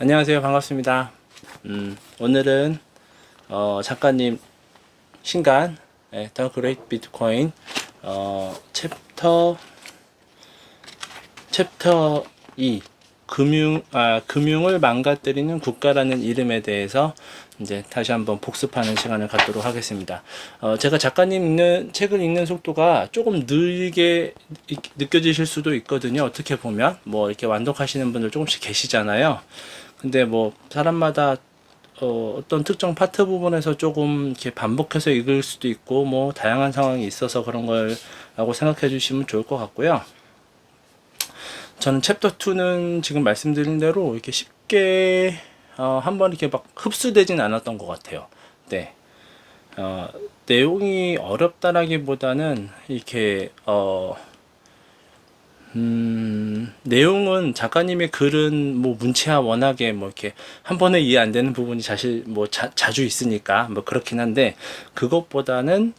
안녕하세요. 반갑습니다. 오늘은 작가님 신간 The Great Bitcoin 챕터 2 금융을 망가뜨리는 국가라는 이름에 대해서 이제 다시 한번 복습하는 시간을 갖도록 하겠습니다. 제가 작가님 책을 읽는 속도가 조금 느리게 느껴지실 수도 있거든요. 어떻게 보면 뭐 이렇게 완독하시는 분들 조금씩 계시잖아요. 근데 뭐 사람마다 어떤 특정 파트 부분에서 조금 이렇게 반복해서 읽을 수도 있고 뭐 다양한 상황이 있어서 그런 걸라고 생각해 주시면 좋을 것 같고요. 저는 챕터 2는 지금 말씀드린 대로 이렇게 쉽게 한번 이렇게 막 흡수되진 않았던 것 같아요. 네. 내용이 어렵다라기보다는 이렇게 내용은 작가님의 글은 뭐 문체와 워낙에 뭐 이렇게 한 번에 이해 안 되는 부분이 사실 뭐 자주 있으니까 뭐 그렇긴 한데, 그것보다는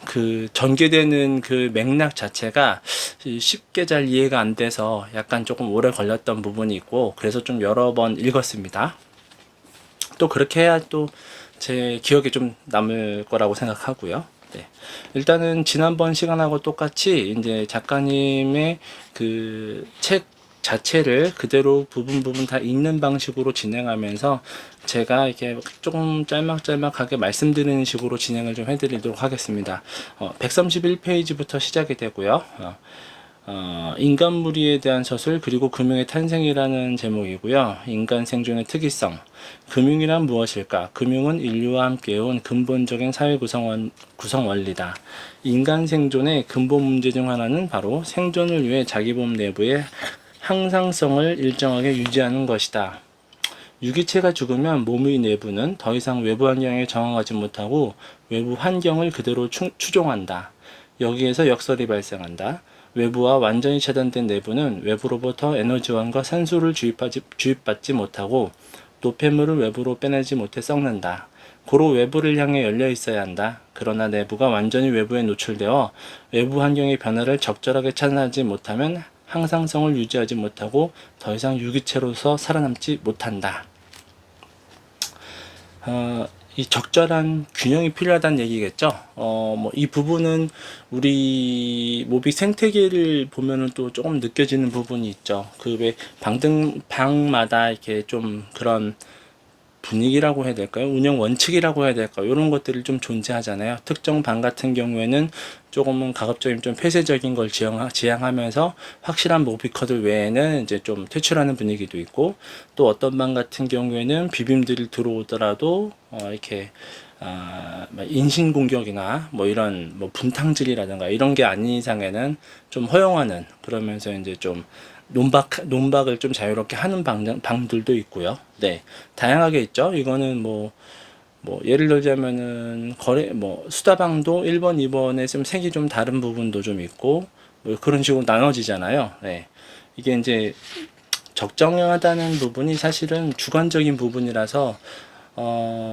그 전개되는 그 맥락 자체가 쉽게 잘 이해가 안 돼서 약간 조금 오래 걸렸던 부분이 있고, 그래서 좀 여러 번 읽었습니다. 또 그렇게 해야 또 제 기억에 좀 남을 거라고 생각하고요. 네. 일단은 지난번 시간하고 똑같이 이제 작가님의 그 책 자체를 그대로 부분 다 읽는 방식으로 진행하면서 제가 이렇게 조금 짤막짤막하게 말씀드리는 식으로 진행을 좀 해드리도록 하겠습니다. 131페이지부터 시작이 되고요. 인간 무리에 대한 서술, 그리고 금융의 탄생이라는 제목이고요. 인간 생존의 특이성, 금융이란 무엇일까? 금융은 인류와 함께해온 근본적인 사회 구성 원리다. 인간 생존의 근본 문제 중 하나는 바로 생존을 위해 자기 몸 내부의 항상성을 일정하게 유지하는 것이다. 유기체가 죽으면 몸의 내부는 더 이상 외부 환경에 적응하지 못하고 외부 환경을 그대로 추종한다. 여기에서 역설이 발생한다. 외부와 완전히 차단된 내부는 외부로부터 에너지원과 산소를 주입받지 못하고 노폐물을 외부로 빼내지 못해 썩는다. 고로 외부를 향해 열려 있어야 한다. 그러나 내부가 완전히 외부에 노출되어 외부 환경의 변화를 적절하게 차단하지 못하면 항상성을 유지하지 못하고 더 이상 유기체로서 살아남지 못한다. 이 적절한 균형이 필요하다는 얘기겠죠. 뭐 이 부분은 우리 모빅 생태계를 보면은 또 조금 느껴지는 부분이 있죠. 그 왜 방마다 이렇게 좀 그런 분위기라고 해야 될까요? 운영 원칙이라고 해야 될까요? 이런 것들이 좀 존재하잖아요. 특정 방 같은 경우에는 조금은 가급적이면 좀 폐쇄적인 걸 지향하면서 확실한 모비커들 외에는 이제 좀 퇴출하는 분위기도 있고, 또 어떤 방 같은 경우에는 비빔들이 들어오더라도 이렇게 인신공격이나 뭐 이런 뭐 분탕질이라든가 이런 게 아닌 이상에는 좀 허용하는, 그러면서 이제 좀 논박을 좀 자유롭게 하는 방들도 있고요. 네, 다양하게 있죠. 이거는 뭐 예를 들자면은 수다방도 1번, 2번에 좀 색이 좀 다른 부분도 좀 있고 뭐 그런 식으로 나눠지잖아요. 네, 이게 이제 적정하다는 부분이 사실은 주관적인 부분이라서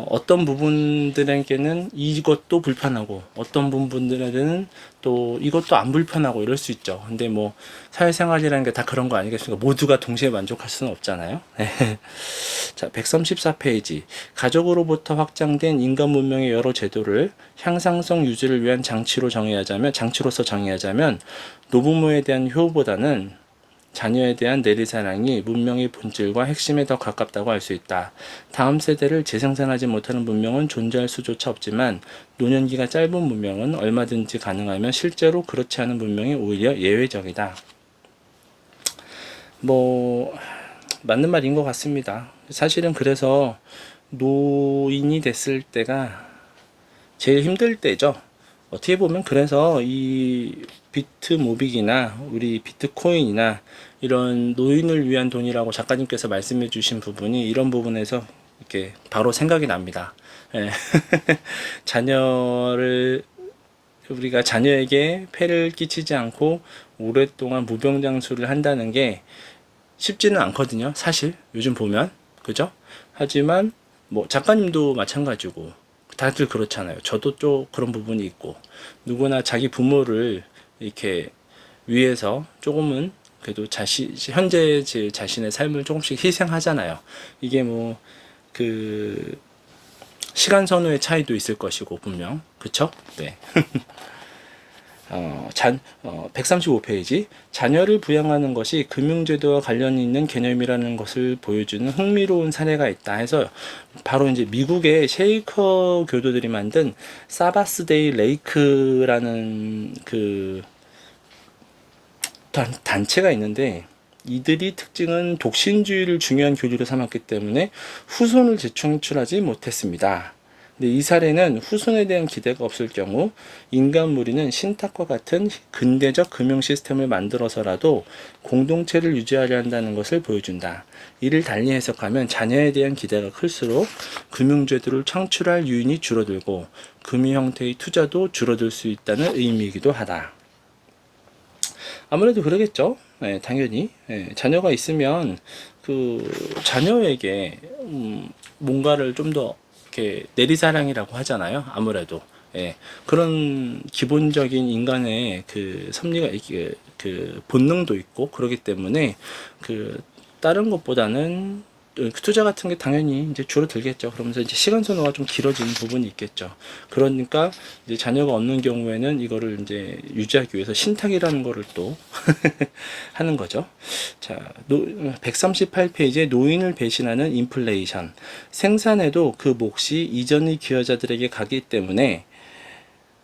어떤 부분들에게는 이것도 불편하고 어떤 부분들에게는 또 이것도 안 불편하고 이럴 수 있죠. 근데 뭐 사회생활이라는 게 다 그런 거 아니겠습니까? 모두가 동시에 만족할 수는 없잖아요. 자, 134페이지. 가족으로부터 확장된 인간 문명의 여러 제도를 향상성 유지를 위한 장치로서 정의하자면 노부모에 대한 효보다는 자녀에 대한 내리사랑이 문명의 본질과 핵심에 더 가깝다고 할 수 있다. 다음 세대를 재생산하지 못하는 문명은 존재할 수조차 없지만 노년기가 짧은 문명은 얼마든지 가능하며 실제로 그렇지 않은 문명이 오히려 예외적이다. 뭐 맞는 말인 것 같습니다. 사실은 그래서 노인이 됐을 때가 제일 힘들 때죠. 어떻게 보면 그래서 이 비트모빅이나 우리 비트코인이나 이런 노인을 위한 돈이라고 작가님께서 말씀해 주신 부분이 이런 부분에서 이렇게 바로 생각이 납니다. 예. 우리가 자녀에게 폐를 끼치지 않고 오랫동안 무병장수를 한다는 게 쉽지는 않거든요. 사실 요즘 보면, 그죠? 하지만 뭐 작가님도 마찬가지고 다들 그렇잖아요. 저도 좀 그런 부분이 있고, 누구나 자기 부모를 이렇게 위해서 조금은 그래도 현재 제 자신의 삶을 조금씩 희생하잖아요. 이게 뭐 그 시간 선호의 차이도 있을 것이고 분명 그쵸? 네. 135페이지 자녀를 부양하는 것이 금융제도와 관련이 있는 개념이라는 것을 보여주는 흥미로운 사례가 있다 해서 바로 이제 미국의 쉐이커 교도들이 만든 사바스데이 레이크라는 그 단체가 있는데 이들이 특징은 독신주의를 중요한 교리로 삼았기 때문에 후손을 제출하지 못했습니다. 근데 이 사례는 후손에 대한 기대가 없을 경우 인간 무리는 신탁과 같은 근대적 금융 시스템을 만들어서라도 공동체를 유지하려 한다는 것을 보여준다. 이를 달리 해석하면 자녀에 대한 기대가 클수록 금융제도를 창출할 유인이 줄어들고 금융 형태의 투자도 줄어들 수 있다는 의미이기도 하다. 아무래도 그러겠죠. 네, 당연히 자녀가 있으면 그 자녀에게 뭔가를 좀 더 이렇게 내리사랑이라고 하잖아요. 아무래도 그런 기본적인 인간의 그 섭리가 그 본능도 있고 그러기 때문에 그 다른 것보다는 투자 같은 게 당연히 이제 줄어들겠죠. 그러면서 이제 시간 소모가 좀 길어지는 부분이 있겠죠. 그러니까 이제 자녀가 없는 경우에는 이거를 이제 유지하기 위해서 신탁이라는 거를 또 하는 거죠. 자, 138페이지에 노인을 배신하는 인플레이션. 생산에도 그 몫이 이전의 기여자들에게 가기 때문에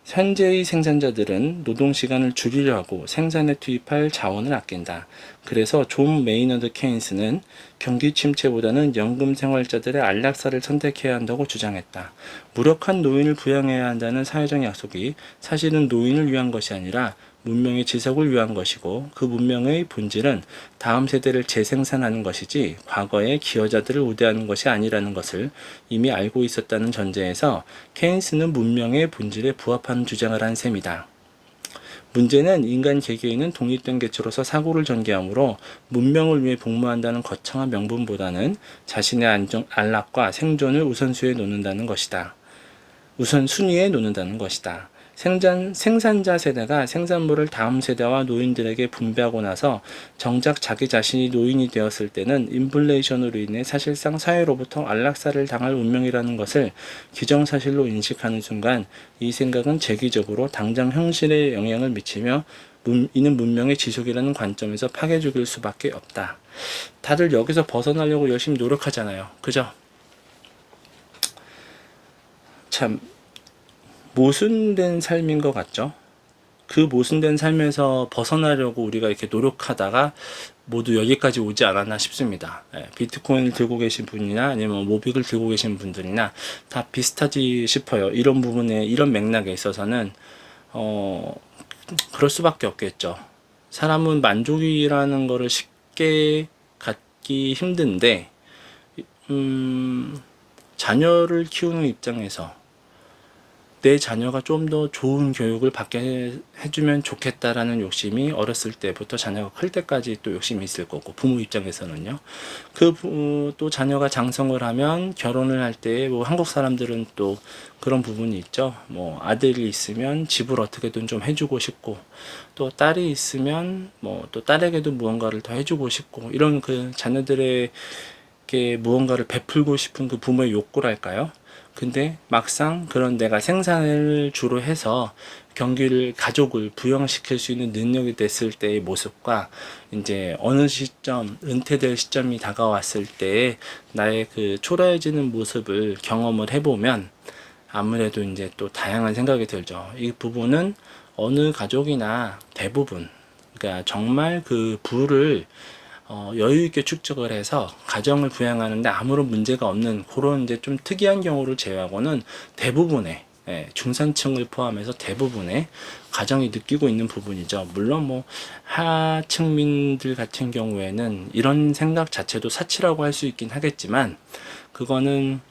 현재의 생산자들은 노동시간을 줄이려 하고 생산에 투입할 자원을 아낀다. 그래서 존 메이너드 케인스는 경기 침체보다는 연금 생활자들의 안락사를 선택해야 한다고 주장했다. 무력한 노인을 부양해야 한다는 사회적 약속이 사실은 노인을 위한 것이 아니라 문명의 지속을 위한 것이고 그 문명의 본질은 다음 세대를 재생산하는 것이지 과거의 기여자들을 우대하는 것이 아니라는 것을 이미 알고 있었다는 전제에서 케인스는 문명의 본질에 부합하는 주장을 한 셈이다. 문제는 인간 개개인은 독립된 개체로서 사고를 전개하므로 문명을 위해 복무한다는 거창한 명분보다는 자신의 안락과 생존을 우선순위에 놓는다는 것이다. 생산자 세대가 생산물을 다음 세대와 노인들에게 분배하고 나서 정작 자기 자신이 노인이 되었을 때는 인플레이션으로 인해 사실상 사회로부터 안락사를 당할 운명이라는 것을 기정사실로 인식하는 순간 이 생각은 재기적으로 당장 현실에 영향을 미치며 이는 문명의 지속이라는 관점에서 파괴 죽일 수밖에 없다. 다들 여기서 벗어나려고 열심히 노력하잖아요. 그죠? 참 모순된 삶인 것 같죠. 그 모순된 삶에서 벗어나려고 우리가 이렇게 노력하다가 모두 여기까지 오지 않았나 싶습니다. 비트코인을 들고 계신 분이나 아니면 모빅을 들고 계신 분들이나 다 비슷하지 싶어요. 이런 부분에 이런 맥락에 있어서는 그럴 수밖에 없겠죠. 사람은 만족이라는 거를 쉽게 갖기 힘든데 자녀를 키우는 입장에서 내 자녀가 좀 더 좋은 교육을 받게 해주면 좋겠다라는 욕심이 어렸을 때부터 자녀가 클 때까지 또 욕심이 있을 거고 부모 입장에서는요. 또 자녀가 장성을 하면 결혼을 할 때 뭐 한국 사람들은 또 그런 부분이 있죠. 뭐 아들이 있으면 집을 어떻게든 좀 해주고 싶고 또 딸이 있으면 뭐 또 딸에게도 무언가를 더 해주고 싶고 이런 그 자녀들에게 무언가를 베풀고 싶은 그 부모의 욕구랄까요? 근데 막상 그런 내가 생산을 주로 해서 가족을 부양시킬 수 있는 능력이 됐을 때의 모습과 이제 어느 시점, 은퇴될 시점이 다가왔을 때 나의 그 초라해지는 모습을 경험을 해보면 아무래도 이제 또 다양한 생각이 들죠. 이 부분은 어느 가족이나 대부분, 그러니까 정말 그 부를 여유 있게 축적을 해서 가정을 부양하는데 아무런 문제가 없는 그런 이제 좀 특이한 경우를 제외하고는 대부분의 중산층을 포함해서 대부분의 가정이 느끼고 있는 부분이죠. 물론 뭐 하층민들 같은 경우에는 이런 생각 자체도 사치라고 할 수 있긴 하겠지만 그거는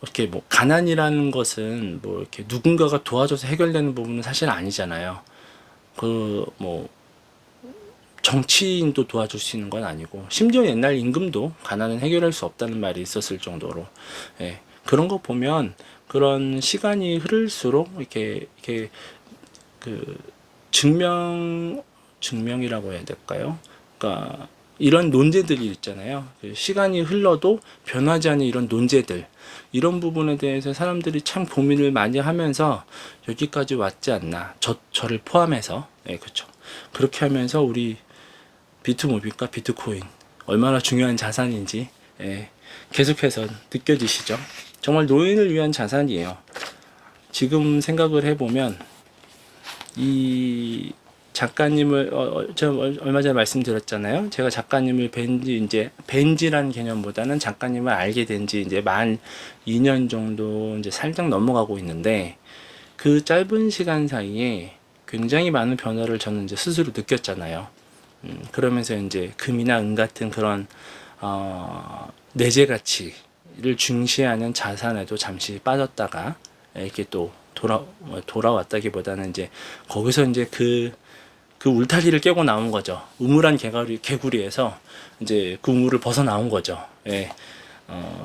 이렇게 뭐 가난이라는 것은 뭐 이렇게 누군가가 도와줘서 해결되는 부분은 사실 아니잖아요. 뭐 정치인도 도와줄 수 있는 건 아니고 심지어 옛날 임금도 가난은 해결할 수 없다는 말이 있었을 정도로 그런 거 보면 그런 시간이 흐를수록 이렇게 그 증명 증명이라고 해야 될까요? 그러니까 이런 논제들이 있잖아요. 시간이 흘러도 변하지 않는 이런 논제들, 이런 부분에 대해서 사람들이 참 고민을 많이 하면서 여기까지 왔지 않나. 저를 포함해서. 네, 그렇죠. 그렇게 하면서 우리 비트모비과 비트코인 얼마나 중요한 자산인지, 예, 계속해서 느껴지시죠? 정말 노인을 위한 자산이에요. 지금 생각을 해보면 이 작가님을 제가 얼마 전에 말씀드렸잖아요. 제가 작가님을 뵌지라는 개념보다는 작가님을 알게 된 지 이제 만 2년 정도 이제 살짝 넘어가고 있는데, 그 짧은 시간 사이에 굉장히 많은 변화를 저는 이제 스스로 느꼈잖아요. 그러면서 이제 금이나 은 같은 그런 내재 가치를 중시하는 자산에도 잠시 빠졌다가 이렇게 또 돌아왔다기보다는 이제 거기서 이제 그 울타리를 깨고 나온 거죠. 우물한 개구리에서 이제 그 우물을 벗어 나온 거죠. 예.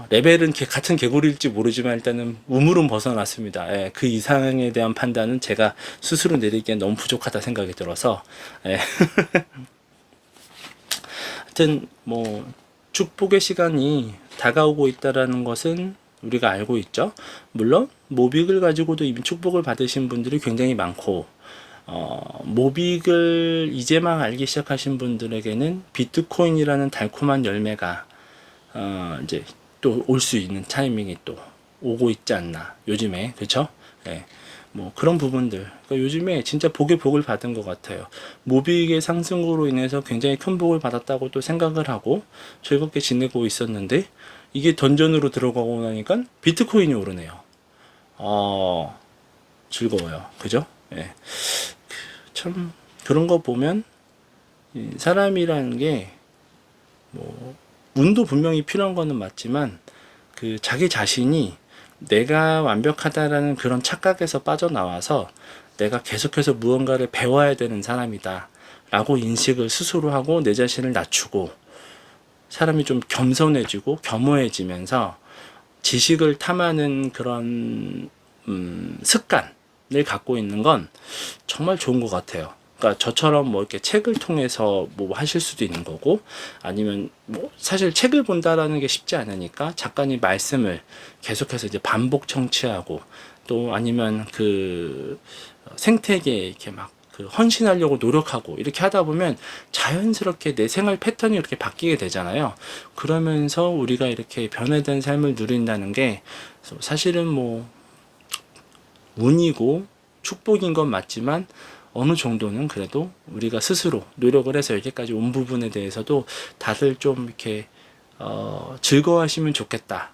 레벨은 같은 개구리일지 모르지만 일단은 우물은 벗어났습니다. 예. 그 이상에 대한 판단은 제가 스스로 내리기엔 너무 부족하다 생각이 들어서, 예. 하여튼 뭐 축복의 시간이 다가오고 있다라는 것은 우리가 알고 있죠. 물론 모빅을 가지고도 이미 축복을 받으신 분들이 굉장히 많고, 모빅을 이제 막 알기 시작하신 분들에게는 비트코인이라는 달콤한 열매가 이제 또 올 수 있는 타이밍이 또 오고 있지 않나 요즘에. 그렇죠? 예. 뭐 그런 부분들, 그러니까 요즘에 진짜 복에 복을 받은 것 같아요. 모빅의 상승으로 인해서 굉장히 큰 복을 받았다고 또 생각을 하고 즐겁게 지내고 있었는데, 이게 던전으로 들어가고 나니까 비트코인이 오르네요. 즐거워요. 그죠? 예. 참 그런 거 보면 사람이라는 게 뭐 운도 분명히 필요한 거는 맞지만, 그 자기 자신이 내가 완벽하다라는 그런 착각에서 빠져나와서 내가 계속해서 무언가를 배워야 되는 사람이다 라고 인식을 스스로 하고 내 자신을 낮추고 사람이 좀 겸손해지고 겸허해지면서 지식을 탐하는 그런 습관을 갖고 있는 건 정말 좋은 것 같아요. 그러니까 저처럼 뭐 이렇게 책을 통해서 뭐 하실 수도 있는 거고, 아니면 뭐 사실 책을 본다라는 게 쉽지 않으니까 작가님 말씀을 계속해서 이제 반복 청취하고, 또 아니면 그 생태계에 이렇게 막 그 헌신하려고 노력하고 이렇게 하다 보면 자연스럽게 내 생활 패턴이 이렇게 바뀌게 되잖아요. 그러면서 우리가 이렇게 변화된 삶을 누린다는 게 사실은 뭐 운이고 축복인 건 맞지만, 어느 정도는 그래도 우리가 스스로 노력을 해서 여기까지 온 부분에 대해서도 다들 좀 이렇게 즐거워하시면 좋겠다.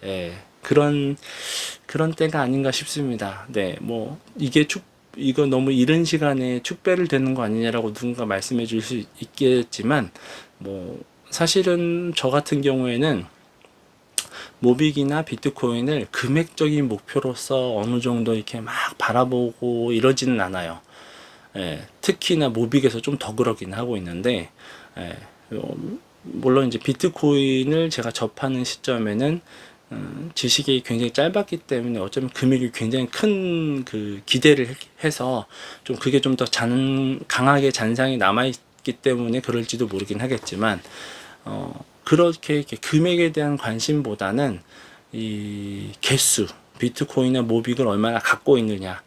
예, 그런 때가 아닌가 싶습니다. 네, 뭐 이거 너무 이른 시간에 축배를 대는 거 아니냐라고 누군가 말씀해 줄 수 있겠지만, 뭐 사실은 저 같은 경우에는 모빅이나 비트코인을 금액적인 목표로서 어느 정도 이렇게 막 바라보고 이러지는 않아요. 예, 특히나 모빅에서 좀 더 그러긴 하고 있는데, 예, 물론 이제 비트코인을 제가 접하는 시점에는 지식이 굉장히 짧았기 때문에 어쩌면 금액이 굉장히 큰 그 기대를 해서 좀 그게 좀 더 강하게 잔상이 남아있기 때문에 그럴지도 모르긴 하겠지만, 그렇게 이렇게 금액에 대한 관심보다는 이 개수, 비트코인이나 모빅을 얼마나 갖고 있느냐,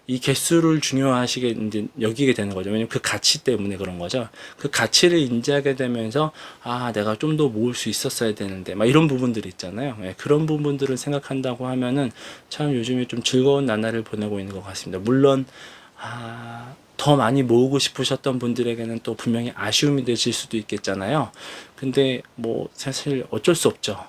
이 개수를 중요하시게 이제 여기게 되는 거죠. 왜냐면 그 가치 때문에 그런 거죠. 그 가치를 인지하게 되면서 내가 좀 더 모을 수 있었어야 되는데 막 이런 부분들이 있잖아요. 예, 그런 부분들을 생각한다고 하면은 참 요즘에 좀 즐거운 나날을 보내고 있는 것 같습니다. 물론 더 많이 모으고 싶으셨던 분들에게는 또 분명히 아쉬움이 되실 수도 있겠잖아요. 근데 뭐 사실 어쩔 수 없죠.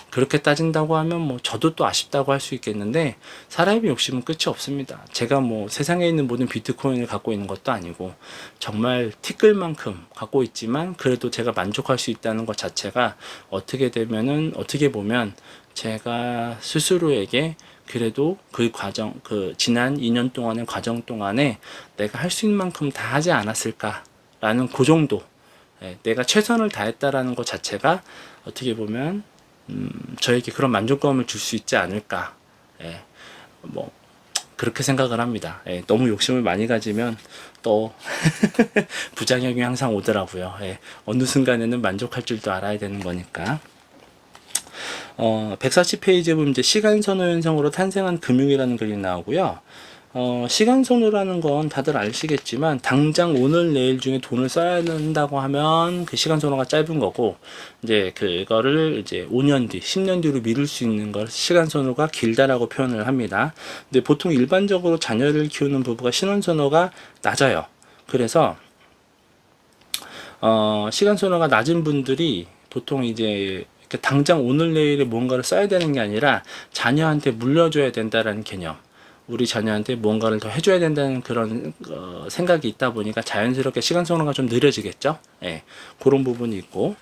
그렇게 따진다고 하면 뭐 저도 또 아쉽다고 할 수 있겠는데, 사람의 욕심은 끝이 없습니다. 제가 뭐 세상에 있는 모든 비트코인을 갖고 있는 것도 아니고 정말 티끌만큼 갖고 있지만, 그래도 제가 만족할 수 있다는 것 자체가 어떻게 보면 제가 스스로에게 그래도 그 지난 2년 동안의 과정 동안에 내가 할 수 있는 만큼 다 하지 않았을까라는 그 정도, 내가 최선을 다했다라는 것 자체가 어떻게 보면 저에게 그런 만족감을 줄 수 있지 않을까. 뭐 그렇게 생각을 합니다. 예, 너무 욕심을 많이 가지면 또 부작용이 항상 오더라고요. 예, 어느 순간에는 만족할 줄도 알아야 되는 거니까. 140페이지에 보면 이제 시간선호 현상으로 탄생한 금융이라는 글이 나오고요. 시간선호라는 건 다들 아시겠지만 당장 오늘 내일 중에 돈을 써야 된다고 하면 그 시간선호가 짧은 거고, 이제 그거를 이제 5년 뒤, 10년 뒤로 미룰 수 있는 걸 시간선호가 길다라고 표현을 합니다. 근데 보통 일반적으로 자녀를 키우는 부부가 시간선호가 낮아요. 그래서 시간선호가 낮은 분들이 보통 이제 당장 오늘 내일에 뭔가를 써야 되는 게 아니라 자녀한테 물려줘야 된다라는 개념, 우리 자녀한테 뭔가를 더 해줘야 된다는 그런 생각이 있다 보니까 자연스럽게 시간 선호가 좀 느려지겠죠. 예, 그런 부분이 있고,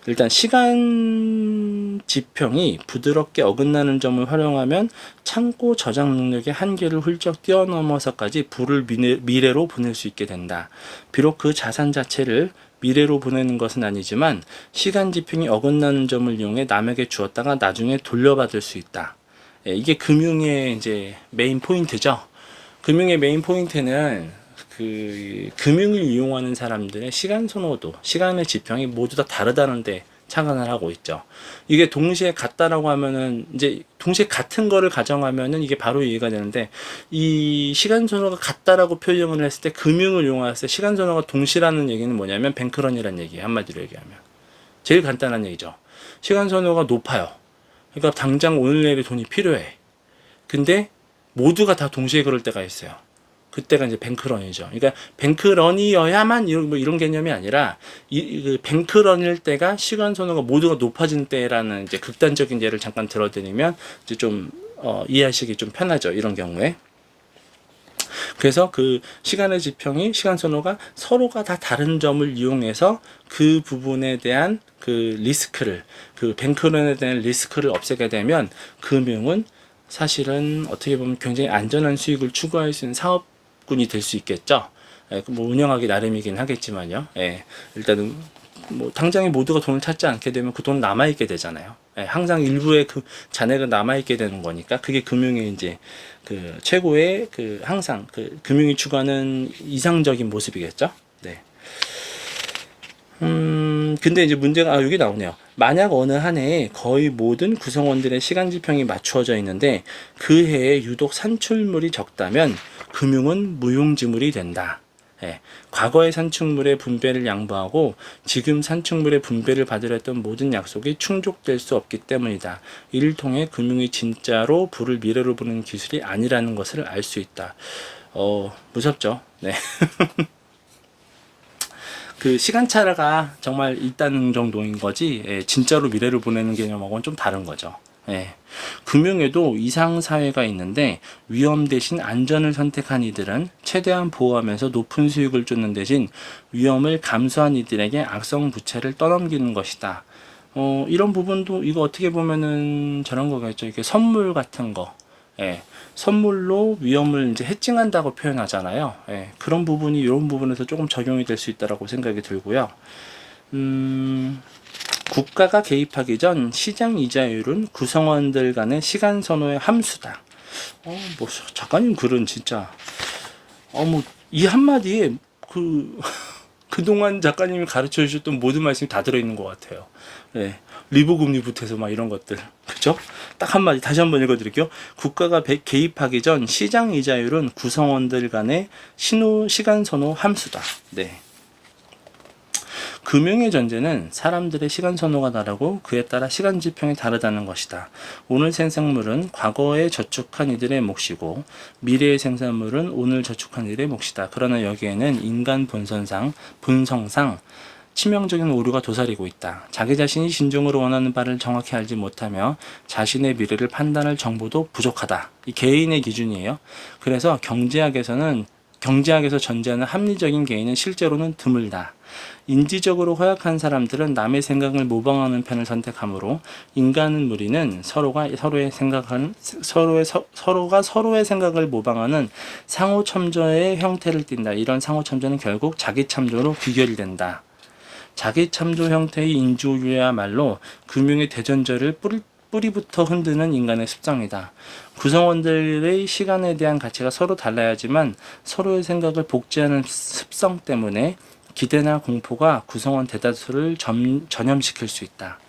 일단 시간 지평이 부드럽게 어긋나는 점을 활용하면 창고 저장 능력의 한계를 훌쩍 뛰어넘어서까지 부를 미래로 보낼 수 있게 된다. 비록 그 자산 자체를 미래로 보내는 것은 아니지만 시간 지평이 어긋나는 점을 이용해 남에게 주었다가 나중에 돌려받을 수 있다. 예, 이게 금융의 이제 메인 포인트죠. 금융의 메인 포인트는 그 금융을 이용하는 사람들의 시간 선호도, 시간의 지평이 모두 다 다르다는데 착안을 하고 있죠. 이게 동시에 같다라고 하면은 이제 동시에 같은 거를 가정하면은 이게 바로 이해가 되는데, 이 시간 선호가 같다라고 표현을 했을 때 금융을 이용했을 때 시간 선호가 동시라는 얘기는 뭐냐면 뱅크런이라는 얘기예요. 한마디로 얘기하면 제일 간단한 얘기죠. 시간 선호가 높아요. 그러니까 당장 오늘 내일에 돈이 필요해. 근데 모두가 다 동시에 그럴 때가 있어요. 그때가 이제 뱅크런이죠. 그러니까 뱅크런이어야만 이런 개념이 아니라 그 뱅크런일 때가 시간 선호가 모두가 높아진 때라는 이제 극단적인 예를 잠깐 들어드리면 이제 좀 이해하시기 좀 편하죠. 이런 경우에. 그래서 그 시간의 지평이, 시간 선호가 서로가 다 다른 점을 이용해서 그 부분에 대한 그 리스크를, 그 뱅크런에 대한 리스크를 없애게 되면 금융은 사실은 어떻게 보면 굉장히 안전한 수익을 추구할 수 있는 사업군이 될 수 있겠죠. 예, 뭐 운영하기 나름이긴 하겠지만요. 예, 일단은 뭐 당장에 모두가 돈을 찾지 않게 되면 그 돈 남아있게 되잖아요. 예, 항상 일부의 그 잔액은 남아있게 되는 거니까 그게 금융의 이제 그 최고의 그 항상 그 금융이 추구하는 이상적인 모습이겠죠. 네. 근데 이제 문제가 여기 나오네요. 만약 어느 한 해에 거의 모든 구성원들의 시간 지평이 맞추어져 있는데 그 해에 유독 산출물이 적다면 금융은 무용지물이 된다. 예, 과거의 산출물의 분배를 양보하고 지금 산출물의 분배를 받으려 했던 모든 약속이 충족될 수 없기 때문이다. 이를 통해 금융이 진짜로 부를 미래로 보는 기술이 아니라는 것을 알 수 있다. 무섭죠? 네. 그 시간차가 정말 있다는 정도인 거지, 예, 진짜로 미래를 보내는 개념하고는 좀 다른 거죠. 예. 금융에도 이상사회가 있는데 위험 대신 안전을 선택한 이들은 최대한 보호하면서 높은 수익을 쫓는 대신 위험을 감수한 이들에게 악성 부채를 떠넘기는 것이다. 이런 부분도 이거 어떻게 보면은 저런 거겠죠. 이게 선물 같은 거. 예, 선물로 위험을 이제 해칭한다고 표현하잖아요. 예, 그런 부분이 이런 부분에서 조금 적용이 될 수 있다라고 생각이 들고요. 국가가 개입하기 전 시장 이자율은 구성원들 간의 시간 선호의 함수다. 뭐 작가님 글은 진짜 뭐 이 한마디에 그동안 작가님이 가르쳐 주셨던 모든 말씀이 다 들어있는 것 같아요. 네. 리보 금리부터 해서 막 이런 것들. 그죠? 딱 한마디 다시 한번 읽어드릴게요. 국가가 개입하기 전 시장 이자율은 구성원들 간의 시간 선호 함수다. 네. 금융의 전제는 사람들의 시간 선호가 다르고 그에 따라 시간 지평이 다르다는 것이다. 오늘 생산물은 과거에 저축한 이들의 몫이고 미래의 생산물은 오늘 저축한 이들의 몫이다. 그러나 여기에는 인간 본성상 치명적인 오류가 도사리고 있다. 자기 자신이 진정으로 원하는 바를 정확히 알지 못하며 자신의 미래를 판단할 정보도 부족하다. 이 개인의 기준이에요. 그래서 경제학에서 전제하는 합리적인 개인은 실제로는 드물다. 인지적으로 허약한 사람들은 남의 생각을 모방하는 편을 선택하므로 인간은 무리는 서로가 서로의 생각을 모방하는 상호 첨조의 형태를 띈다. 이런 상호 첨조는 결국 자기 참조로 귀결된다. 자기 참조 형태의 인조유야말로 금융의 대전제를 뿌리부터 흔드는 인간의 습성이다. 구성원들의 시간에 대한 가치가 서로 달라야지만 서로의 생각을 복제하는 습성 때문에 기대나 공포가 구성원 대다수를 전염시킬 수 있다.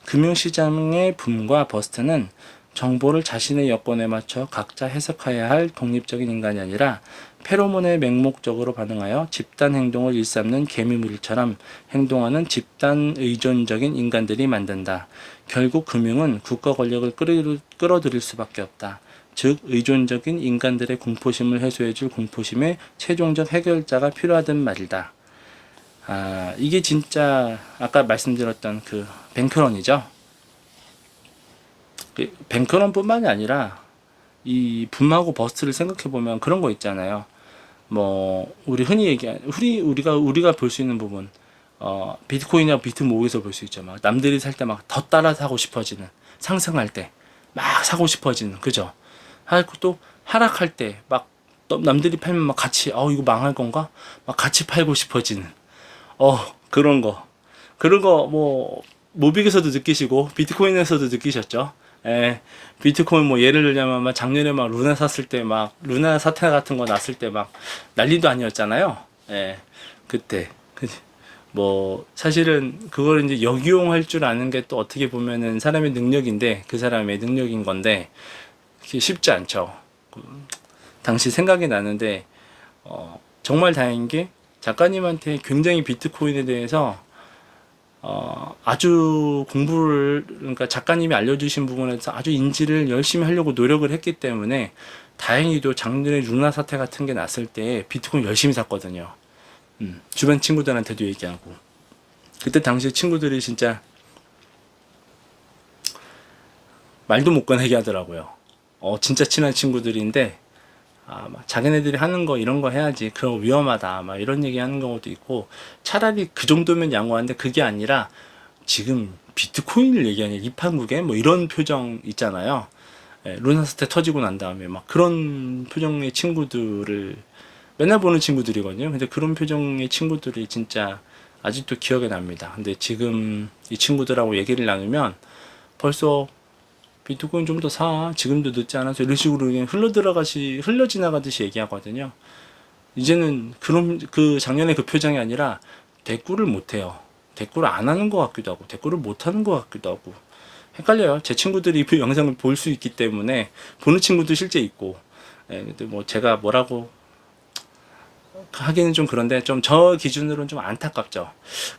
금융시장의 붐과 버스트는 정보를 자신의 여건에 맞춰 각자 해석해야 할 독립적인 인간이 아니라 페로몬에 맹목적으로 반응하여 집단 행동을 일삼는 개미무리처럼 행동하는 집단 의존적인 인간들이 만든다. 결국 금융은 국가 권력을 끌어들일 수밖에 없다. 즉 의존적인 인간들의 공포심을 해소해줄 공포심의 최종적 해결자가 필요하단 말이다. 이게 진짜 아까 말씀드렸던 그 뱅크런이죠. 뱅크런뿐만이 아니라 이 붐하고 버스트를 생각해 보면 그런 거 있잖아요. 뭐 우리 흔히 얘기한 우리가 볼 수 있는 부분, 비트코인이나 비트 모으기에서 볼 수 있죠. 막 남들이 살 때 막 더 따라 사고 싶어지는, 상승할 때 막 사고 싶어지는, 그죠? 하고 또 하락할 때 막 남들이 팔면 막 같이 이거 망할 건가? 막 같이 팔고 싶어지는 그런 거 뭐 모빅에서도 느끼시고 비트코인에서도 느끼셨죠? 비트코인 뭐 예를 들자면 막 작년에 막 루나 샀을 때 막 루나 사태 같은 거 났을 때 막 난리도 아니었잖아요. 그때 뭐 사실은 그걸 이제 역이용할 줄 아는 게 또 어떻게 보면은 사람의 능력인데 그 사람의 능력인 건데 그게 쉽지 않죠. 당시 생각이 나는데 정말 다행인 게 작가님한테 굉장히 비트코인에 대해서 아주 그러니까 작가님이 알려주신 부분에서 아주 인지를 열심히 하려고 노력을 했기 때문에 다행히도 작년에 루나 사태 같은 게 났을 때 비트코인 열심히 샀거든요. 주변 친구들한테도 얘기하고. 그때 당시 친구들이 진짜 말도 못 꺼내게 하더라고요. 진짜 친한 친구들인데, 막 자기네들이 하는 거 이런 거 해야지. 그런 거 위험하다. 막 이런 얘기 하는 경우도 있고, 차라리 그 정도면 양호한데 그게 아니라 지금 비트코인을 얘기하냐, 이 판국에 뭐 이런 표정 있잖아요. 루나스테 터지고 난 다음에 막 그런 표정의 친구들을 맨날 보는 친구들이거든요. 근데 그런 표정의 친구들이 진짜 아직도 기억에 납니다. 근데 지금 이 친구들하고 얘기를 나누면 벌써 비트코인 좀 더 사. 지금도 늦지 않아서 이런 식으로 그냥 흘러 지나가듯이 얘기하거든요. 이제는 그 작년에 그 표정이 아니라 대꾸를 못 해요. 대꾸를 안 하는 것 같기도 하고, 대꾸를 못 하는 것 같기도 하고. 헷갈려요. 제 친구들이 그 영상을 볼 수 있기 때문에, 보는 친구도 실제 있고, 근데 뭐 제가 뭐라고 하기는 좀 그런데 좀 저 기준으로는 좀 안타깝죠.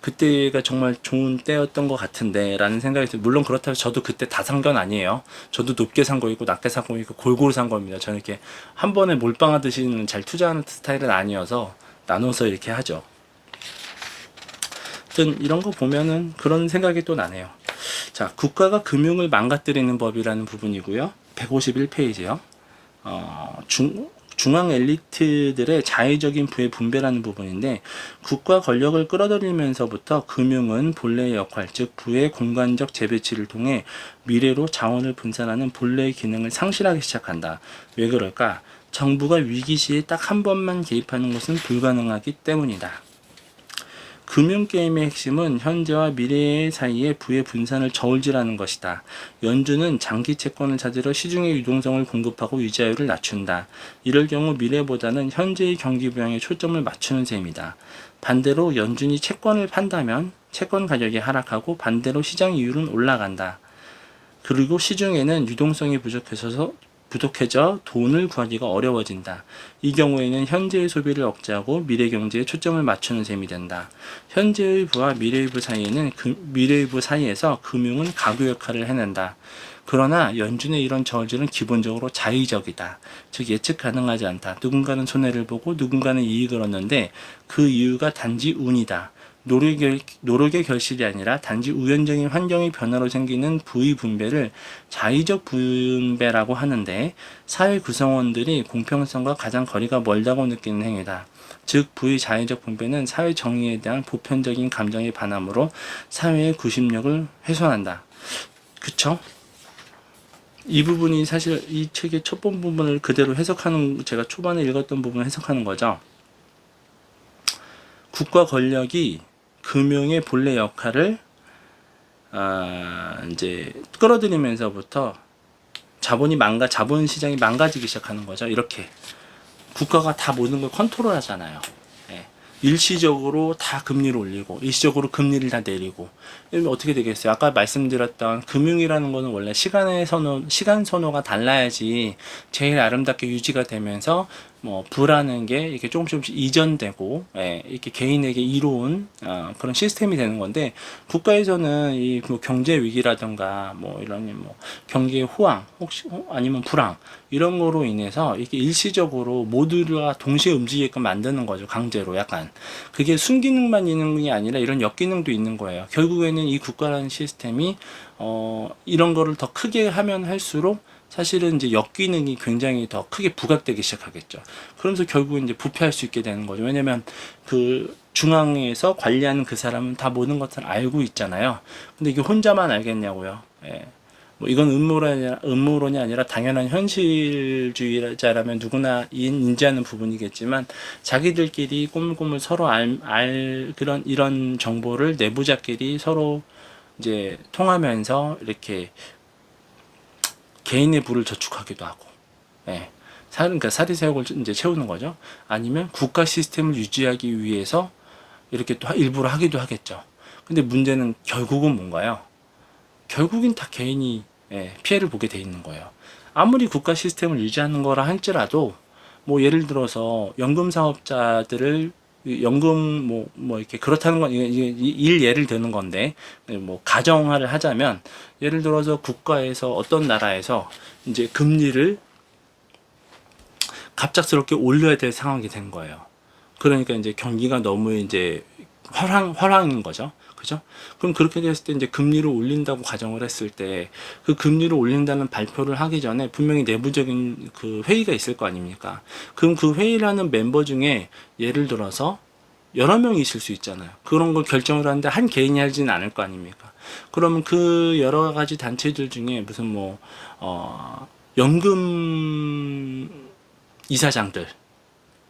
그때가 정말 좋은 때였던 것 같은데 라는 생각이 들어요. 물론 그렇다고 저도 그때 다 산 건 아니에요. 저도 높게 산 거 있고 낮게 산 거 있고 골고루 산 겁니다. 저는 이렇게 한 번에 몰빵하듯이 잘 투자하는 스타일은 아니어서 나눠서 이렇게 하죠. 하여튼 이런 거 보면은 그런 생각이 또 나네요. 자, 국가가 금융을 망가뜨리는 법이라는 부분이고요. 151페이지요. 중앙 엘리트들의 자의적인 부의 분배라는 부분인데, 국가 권력을 끌어들이면서부터 금융은 본래의 역할, 즉 부의 공간적 재배치를 통해 미래로 자원을 분산하는 본래의 기능을 상실하기 시작한다. 왜 그럴까? 정부가 위기 시에 딱 한 번만 개입하는 것은 불가능하기 때문이다. 금융게임의 핵심은 현재와 미래 사이의 부의 분산을 저울질하는 것이다. 연준은 장기 채권을 찾으러 시중의 유동성을 공급하고 이자율을 낮춘다. 이럴 경우 미래보다는 현재의 경기 부양에 초점을 맞추는 셈이다. 반대로 연준이 채권을 판다면 채권 가격이 하락하고 반대로 시장 이율은 올라간다. 그리고 시중에는 유동성이 부족해져 돈을 구하기가 어려워진다. 이 경우에는 현재의 소비를 억제하고 미래 경제에 초점을 맞추는 셈이 된다. 현재의 부와 미래의 부 사이에는 미래의 부 사이에서 금융은 가구 역할을 해낸다. 그러나 연준의 이런 저울질은 기본적으로 자의적이다. 즉 예측 가능하지 않다. 누군가는 손해를 보고 누군가는 이익을 얻는데 그 이유가 단지 운이다. 노력의 결실이 아니라 단지 우연적인 환경의 변화로 생기는 부의 분배를 자의적 분배라고 하는데, 사회 구성원들이 공평성과 가장 거리가 멀다고 느끼는 행위다. 즉 부의 자의적 분배는 사회 정의에 대한 보편적인 감정의 반함으로 사회의 구심력을 훼손한다. 그쵸? 이 부분이 사실 이 책의 첫 번 부분을 그대로 해석하는, 제가 초반에 읽었던 부분을 해석하는 거죠. 국가 권력이 금융의 본래 역할을 이제 끌어들이면서부터 자본 시장이 망가지기 시작하는 거죠. 이렇게 국가가 다 모든 걸 컨트롤하잖아요. 예. 일시적으로 다 금리를 올리고 일시적으로 금리를 다 내리고 이러면 어떻게 되겠어요? 아까 말씀드렸던 금융이라는 거는 원래 시간 선호가 달라야지 제일 아름답게 유지가 되면서 뭐 부라는 게 이렇게 조금씩 이전되고, 예, 이렇게 개인에게 이로운 그런 시스템이 되는 건데, 국가에서는 이 뭐 경제 위기라든가 뭐 이런 뭐 경기의 호황 혹시 아니면 불황 이런 거로 인해서 이렇게 일시적으로 모두가 동시에 움직이게끔 만드는 거죠. 강제로 약간 그게 순기능만 있는 게 아니라 이런 역기능도 있는 거예요. 결국에는 이 국가라는 시스템이 이런 거를 더 크게 하면 할수록 사실은 이제 역기능이 굉장히 더 크게 부각되기 시작하겠죠. 그러면서 결국은 이제 부패할 수 있게 되는 거죠. 왜냐면 그 중앙에서 관리하는 그 사람은 다 모든 것을 알고 있잖아요. 근데 이게 혼자만 알겠냐고요. 예. 뭐 이건 음모론이 아니라 당연한 현실주의자라면 누구나 인지하는 부분이겠지만, 자기들끼리 꼬물꼬물 서로 그런 이런 정보를 내부자끼리 서로 이제 통하면서 이렇게 개인의 부를 저축하기도 하고, 예. 그러니까 사리사욕을 이제 채우는 거죠. 아니면 국가 시스템을 유지하기 위해서 이렇게 또 일부러 하기도 하겠죠. 근데 문제는 결국은 뭔가요? 결국엔 다 개인이, 예, 피해를 보게 돼 있는 거예요. 아무리 국가 시스템을 유지하는 거라 할지라도 뭐 예를 들어서 연금 사업자들을 연금 뭐 이렇게 그렇다는 건 일 예를 드는 건데, 뭐 가정화를 하자면 예를 들어서 국가에서 어떤 나라에서 이제 금리를 갑작스럽게 올려야 될 상황이 된 거예요. 그러니까 이제 경기가 너무 이제 화랑인 거죠. 그죠? 그럼 그렇게 됐을 때 이제 금리를 올린다고 가정을 했을 때 그 금리를 올린다는 발표를 하기 전에 분명히 내부적인 그 회의가 있을 거 아닙니까? 그럼 그 회의를 하는 멤버 중에 예를 들어서 여러 명이 있을 수 있잖아요. 그런 걸 결정을 하는데 한 개인이 하지는 않을 거 아닙니까? 그러면 그 여러 가지 단체들 중에 무슨 연금 이사장들,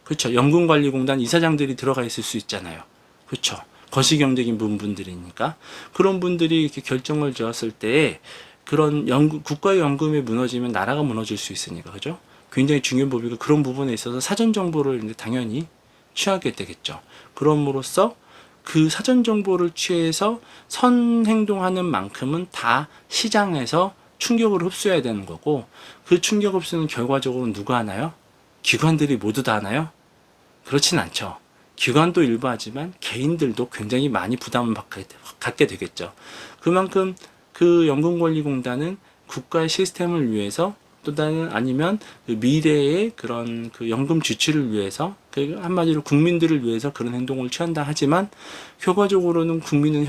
그렇죠. 연금관리공단 이사장들이 들어가 있을 수 있잖아요. 그렇죠. 거시경적인 분들이니까 그런 분들이 이렇게 결정을 지었을 때 그런 국가의 연금이 무너지면 나라가 무너질 수 있으니까, 그죠? 굉장히 중요한 법이고 그런 부분에 있어서 사전 정보를 이제 당연히 취하게 되겠죠. 그럼으로써 그 사전 정보를 취해서 선 행동하는 만큼은 다 시장에서 충격을 흡수해야 되는 거고, 그 충격 흡수는 결과적으로 누가 하나요? 기관들이 모두 다 하나요? 그렇진 않죠. 기관도 일부 하지만 개인들도 굉장히 많이 부담을 갖게 되겠죠. 그만큼 그 연금관리공단은 국가의 시스템을 위해서 또 다른 아니면 그 미래의 그런 그 연금 지출을 위해서 그 한마디로 국민들을 위해서 그런 행동을 취한다 하지만 결과적으로는 국민은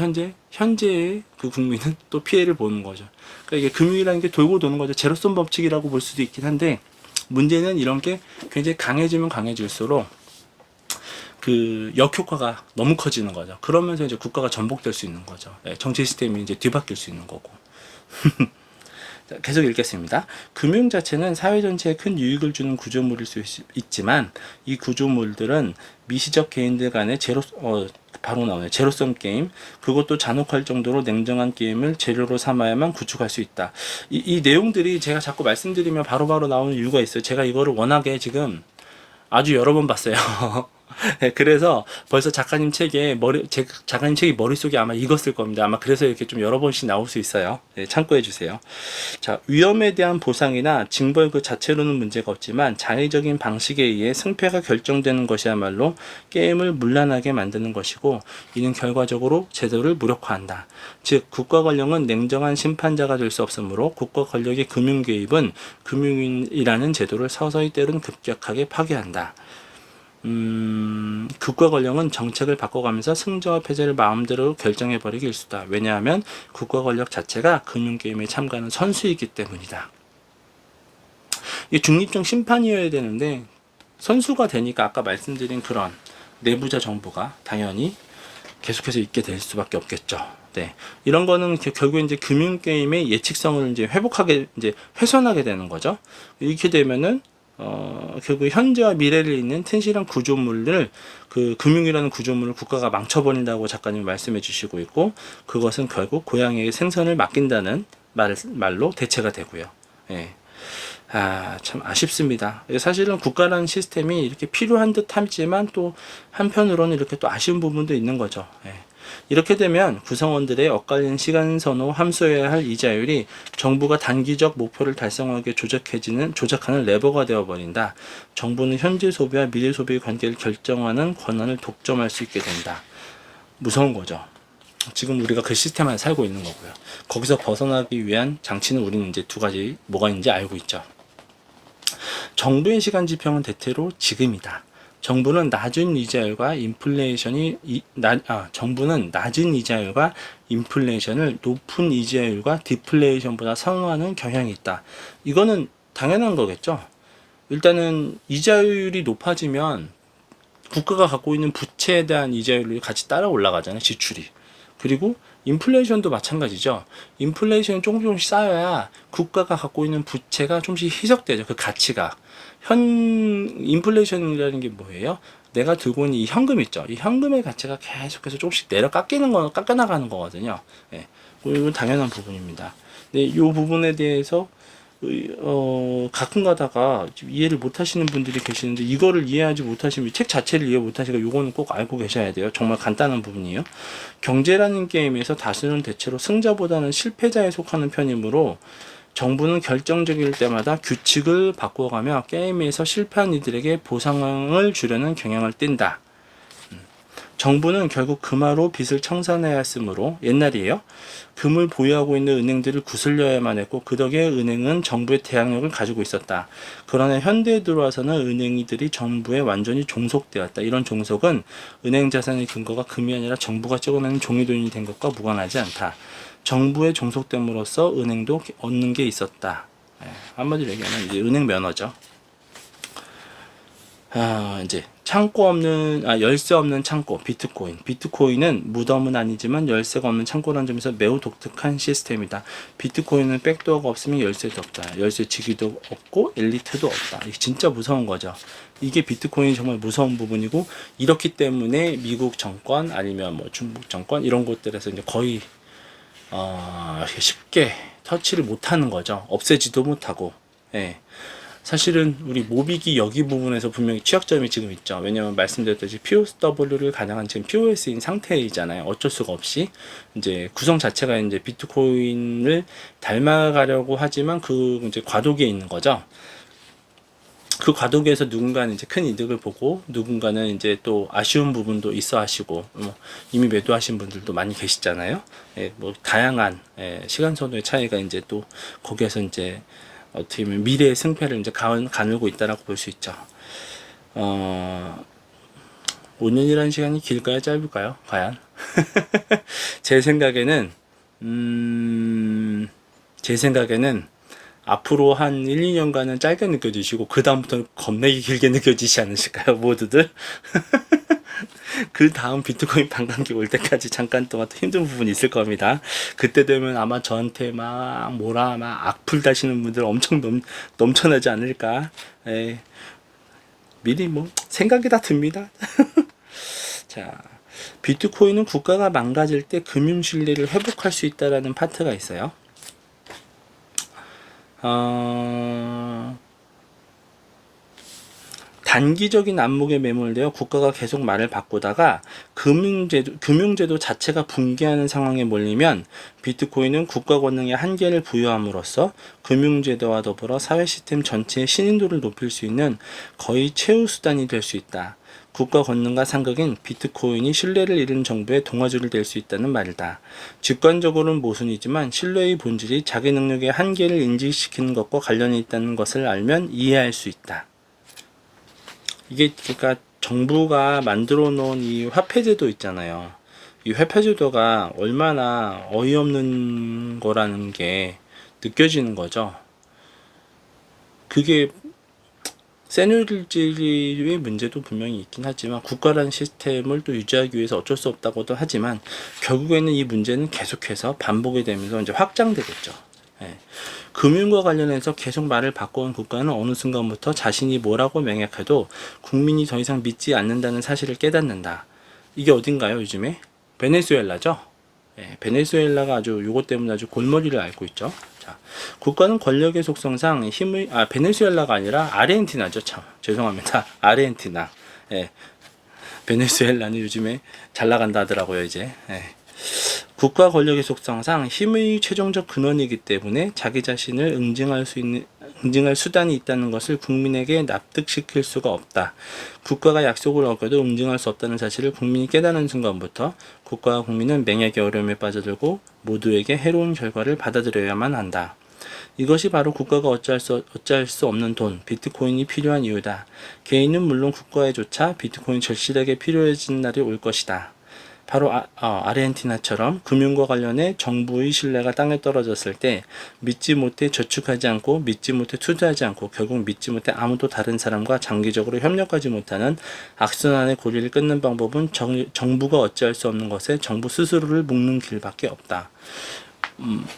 현재의 그 국민은 또 피해를 보는 거죠. 그러니까 이게 금융이라는 게 돌고 도는 거죠. 제로섬 법칙이라고 볼 수도 있긴 한데, 문제는 이런 게 굉장히 강해지면 강해질수록 그 역효과가 너무 커지는 거죠. 그러면서 이제 국가가 전복될 수 있는 거죠. 정치 시스템이 이제 뒤바뀔 수 있는 거고. 계속 읽겠습니다. 금융 자체는 사회 전체에 큰 유익을 주는 구조물일 수 있지만 이 구조물들은 미시적 개인들 간의 바로 나오네요. 제로섬 게임, 그것도 잔혹할 정도로 냉정한 게임을 재료로 삼아야만 구축할 수 있다. 이 내용들이 제가 자꾸 말씀드리면 바로바로 나오는 이유가 있어요. 제가 이거를 워낙에 지금 아주 여러 번 봤어요. 네, 그래서 벌써 작가님 책이 머릿속에 아마 익었을 겁니다. 아마 그래서 이렇게 좀 여러 번씩 나올 수 있어요. 네, 참고해 주세요. 자, 위험에 대한 보상이나 징벌 그 자체로는 문제가 없지만 자의적인 방식에 의해 승패가 결정되는 것이야말로 게임을 문란하게 만드는 것이고, 이는 결과적으로 제도를 무력화한다. 즉, 국가 권력은 냉정한 심판자가 될 수 없으므로 국가 권력의 금융 개입은 금융이라는 제도를 서서히 때론 급격하게 파괴한다. 국가 권력은 정책을 바꿔가면서 승자와 패배를 마음대로 결정해버리기 일수다. 왜냐하면 국가 권력 자체가 금융게임에 참가하는 선수이기 때문이다. 이게 중립적 심판이어야 되는데 선수가 되니까 아까 말씀드린 그런 내부자 정보가 당연히 계속해서 있게 될 수밖에 없겠죠. 네. 이런 거는 결국에 이제 금융게임의 예측성을 이제 훼손하게 되는 거죠. 이렇게 되면은 결국 현재와 미래를 잇는 튼실한 구조물을 그 금융이라는 구조물을 국가가 망쳐버린다고 작가님 말씀해 주시고 있고, 그것은 결국 고양이에게 생선을 맡긴다는 말로 대체가 되고요. 예. 참 아쉽습니다. 사실은 국가라는 시스템이 이렇게 필요한 듯 하지만 또 한편으로는 이렇게 또 아쉬운 부분도 있는 거죠. 예. 이렇게 되면 구성원들의 엇갈린 시간 선호, 함수해야 할 이자율이 정부가 단기적 목표를 달성하게 조작하는 레버가 되어버린다. 정부는 현재 소비와 미래 소비의 관계를 결정하는 권한을 독점할 수 있게 된다. 무서운 거죠. 지금 우리가 그 시스템 안에 살고 있는 거고요. 거기서 벗어나기 위한 장치는 우리는 이제 두 가지 뭐가 있는지 알고 있죠. 정부의 시간 지평은 대체로 지금이다. 정부는 낮은 이자율과 인플레이션을 높은 이자율과 디플레이션보다 선호하는 경향이 있다. 이거는 당연한 거겠죠. 일단은 이자율이 높아지면 국가가 갖고 있는 부채에 대한 이자율이 같이 따라 올라가잖아요. 지출이. 그리고 인플레이션도 마찬가지죠. 인플레이션이 조금씩 쌓여야 국가가 갖고 있는 부채가 조금씩 희석되죠. 그 가치가. 인플레이션이라는 게 뭐예요? 내가 들고 있는 이 현금 있죠. 이 현금의 가치가 계속해서 조금씩 깎아나가는 거거든요. 예. 이건 당연한 부분입니다. 근데 이 부분에 대해서 가끔 가다가 이해를 못 하시는 분들이 계시는데, 이거를 이해하지 못하시면 책 자체를 이해 못 하시니까 요거는 꼭 알고 계셔야 돼요. 정말 간단한 부분이에요. 경제라는 게임에서 다수는 대체로 승자보다는 실패자에 속하는 편이므로 정부는 결정적일 때마다 규칙을 바꿔가며 게임에서 실패한 이들에게 보상을 주려는 경향을 띈다. 정부는 결국 금화로 빚을 청산해야 했으므로, 옛날이에요. 금을 보유하고 있는 은행들을 구슬려야만 했고, 그 덕에 은행은 정부의 대항력을 가지고 있었다. 그러나 현대에 들어와서는 은행들이 정부에 완전히 종속되었다. 이런 종속은 은행 자산의 근거가 금이 아니라 정부가 찍어내는 종이돈이 된 것과 무관하지 않다. 정부에 종속됨으로써 은행도 얻는 게 있었다. 한마디로 얘기하면 이제 은행 면허죠. 이제 열쇠 없는 창고, 비트코인. 비트코인은 무덤은 아니지만 열쇠가 없는 창고라는 점에서 매우 독특한 시스템이다. 비트코인은 백도어가 없으면 열쇠도 없다. 열쇠 지기도 없고 엘리트도 없다. 이게 진짜 무서운 거죠. 이게 비트코인이 정말 무서운 부분이고, 이렇기 때문에 미국 정권 아니면 뭐 중국 정권 이런 곳들에서 이제 거의 쉽게 터치를 못하는 거죠. 없애지도 못하고. 예. 사실은 우리 모비기 여기 부분에서 분명히 취약점이 지금 있죠. 왜냐하면 말씀드렸듯이 POW를 가능한 지금 POS인 상태이잖아요. 어쩔 수가 없이 이제 구성 자체가 이제 비트코인을 닮아가려고 하지만 그 이제 과도기에 있는 거죠. 그 과도기에서 누군가는 이제 큰 이득을 보고, 누군가는 이제 또 아쉬운 부분도 있어 하시고, 이미 매도하신 분들도 많이 계시잖아요. 예, 뭐 다양한 시간 선호의 차이가 이제 또 거기에서 이제 어떻게 보면 미래의 승패를 이제 가누고 있다라고 볼 수 있죠. 5년이라는 시간이 길까요, 짧을까요? 과연? 제 생각에는 앞으로 한 1, 2년간은 짧게 느껴지시고, 그 다음부터는 겁나게 길게 느껴지지 않으실까요, 모두들? 그 다음 비트코인 반감기 올 때까지 잠깐 동안 또 힘든 부분이 있을 겁니다. 그때 되면 아마 저한테 막 악플 다시는 분들 엄청 넘쳐나지 않을까. 미리 뭐 생각이 다 듭니다. 자, 비트코인은 국가가 망가질 때 금융 신뢰를 회복할 수 있다라는 파트가 있어요. 단기적인 안목에 매몰되어 국가가 계속 말을 바꾸다가 금융제도 자체가 붕괴하는 상황에 몰리면 비트코인은 국가 권능의 한계를 부여함으로써 금융제도와 더불어 사회 시스템 전체의 신인도를 높일 수 있는 거의 최후 수단이 될 수 있다. 국가 권능과 상극인 비트코인이 신뢰를 잃은 정부의 동아줄이 될 수 있다는 말이다. 직관적으로는 모순이지만 신뢰의 본질이 자기 능력의 한계를 인지시키는 것과 관련이 있다는 것을 알면 이해할 수 있다. 이게 그러니까 정부가 만들어 놓은 이 화폐제도 있잖아요. 이 화폐제도가 얼마나 어이없는 거라는 게 느껴지는 거죠. 그게 세뇨질의 문제도 분명히 있긴 하지만, 국가라는 시스템을 또 유지하기 위해서 어쩔 수 없다고도 하지만, 결국에는 이 문제는 계속해서 반복이 되면서 이제 확장되겠죠. 예. 금융과 관련해서 계속 말을 바꿔온 국가는 어느 순간부터 자신이 뭐라고 맹약해도 국민이 더 이상 믿지 않는다는 사실을 깨닫는다. 이게 어딘가요, 요즘에? 베네수엘라죠? 예, 베네수엘라가 아주 요것 때문에 아주 골머리를 앓고 있죠. 자, 국가는 권력의 속성상 베네수엘라가 아니라 아르헨티나죠. 참, 죄송합니다. 아르헨티나. 예, 베네수엘라는 요즘에 잘 나간다 하더라고요, 이제. 예. 국가 권력의 속성상 힘의 최종적 근원이기 때문에 자기 자신을 응징할 수단이 있다는 것을 국민에게 납득시킬 수가 없다. 국가가 약속을 어겨도 응징할 수 없다는 사실을 국민이 깨닫는 순간부터 국가와 국민은 맹약의 어려움에 빠져들고 모두에게 해로운 결과를 받아들여야만 한다. 이것이 바로 국가가 어찌할 수 없는 돈, 비트코인이 필요한 이유다. 개인은 물론 국가에조차 비트코인이 절실하게 필요해진 날이 올 것이다. 바로 아르헨티나처럼 금융과 관련해 정부의 신뢰가 땅에 떨어졌을 때 믿지 못해 저축하지 않고 믿지 못해 투자하지 않고 결국 믿지 못해 아무도 다른 사람과 장기적으로 협력하지 못하는 악순환의 고리를 끊는 방법은 정부가 어찌할 수 없는 것에 정부 스스로를 묶는 길밖에 없다.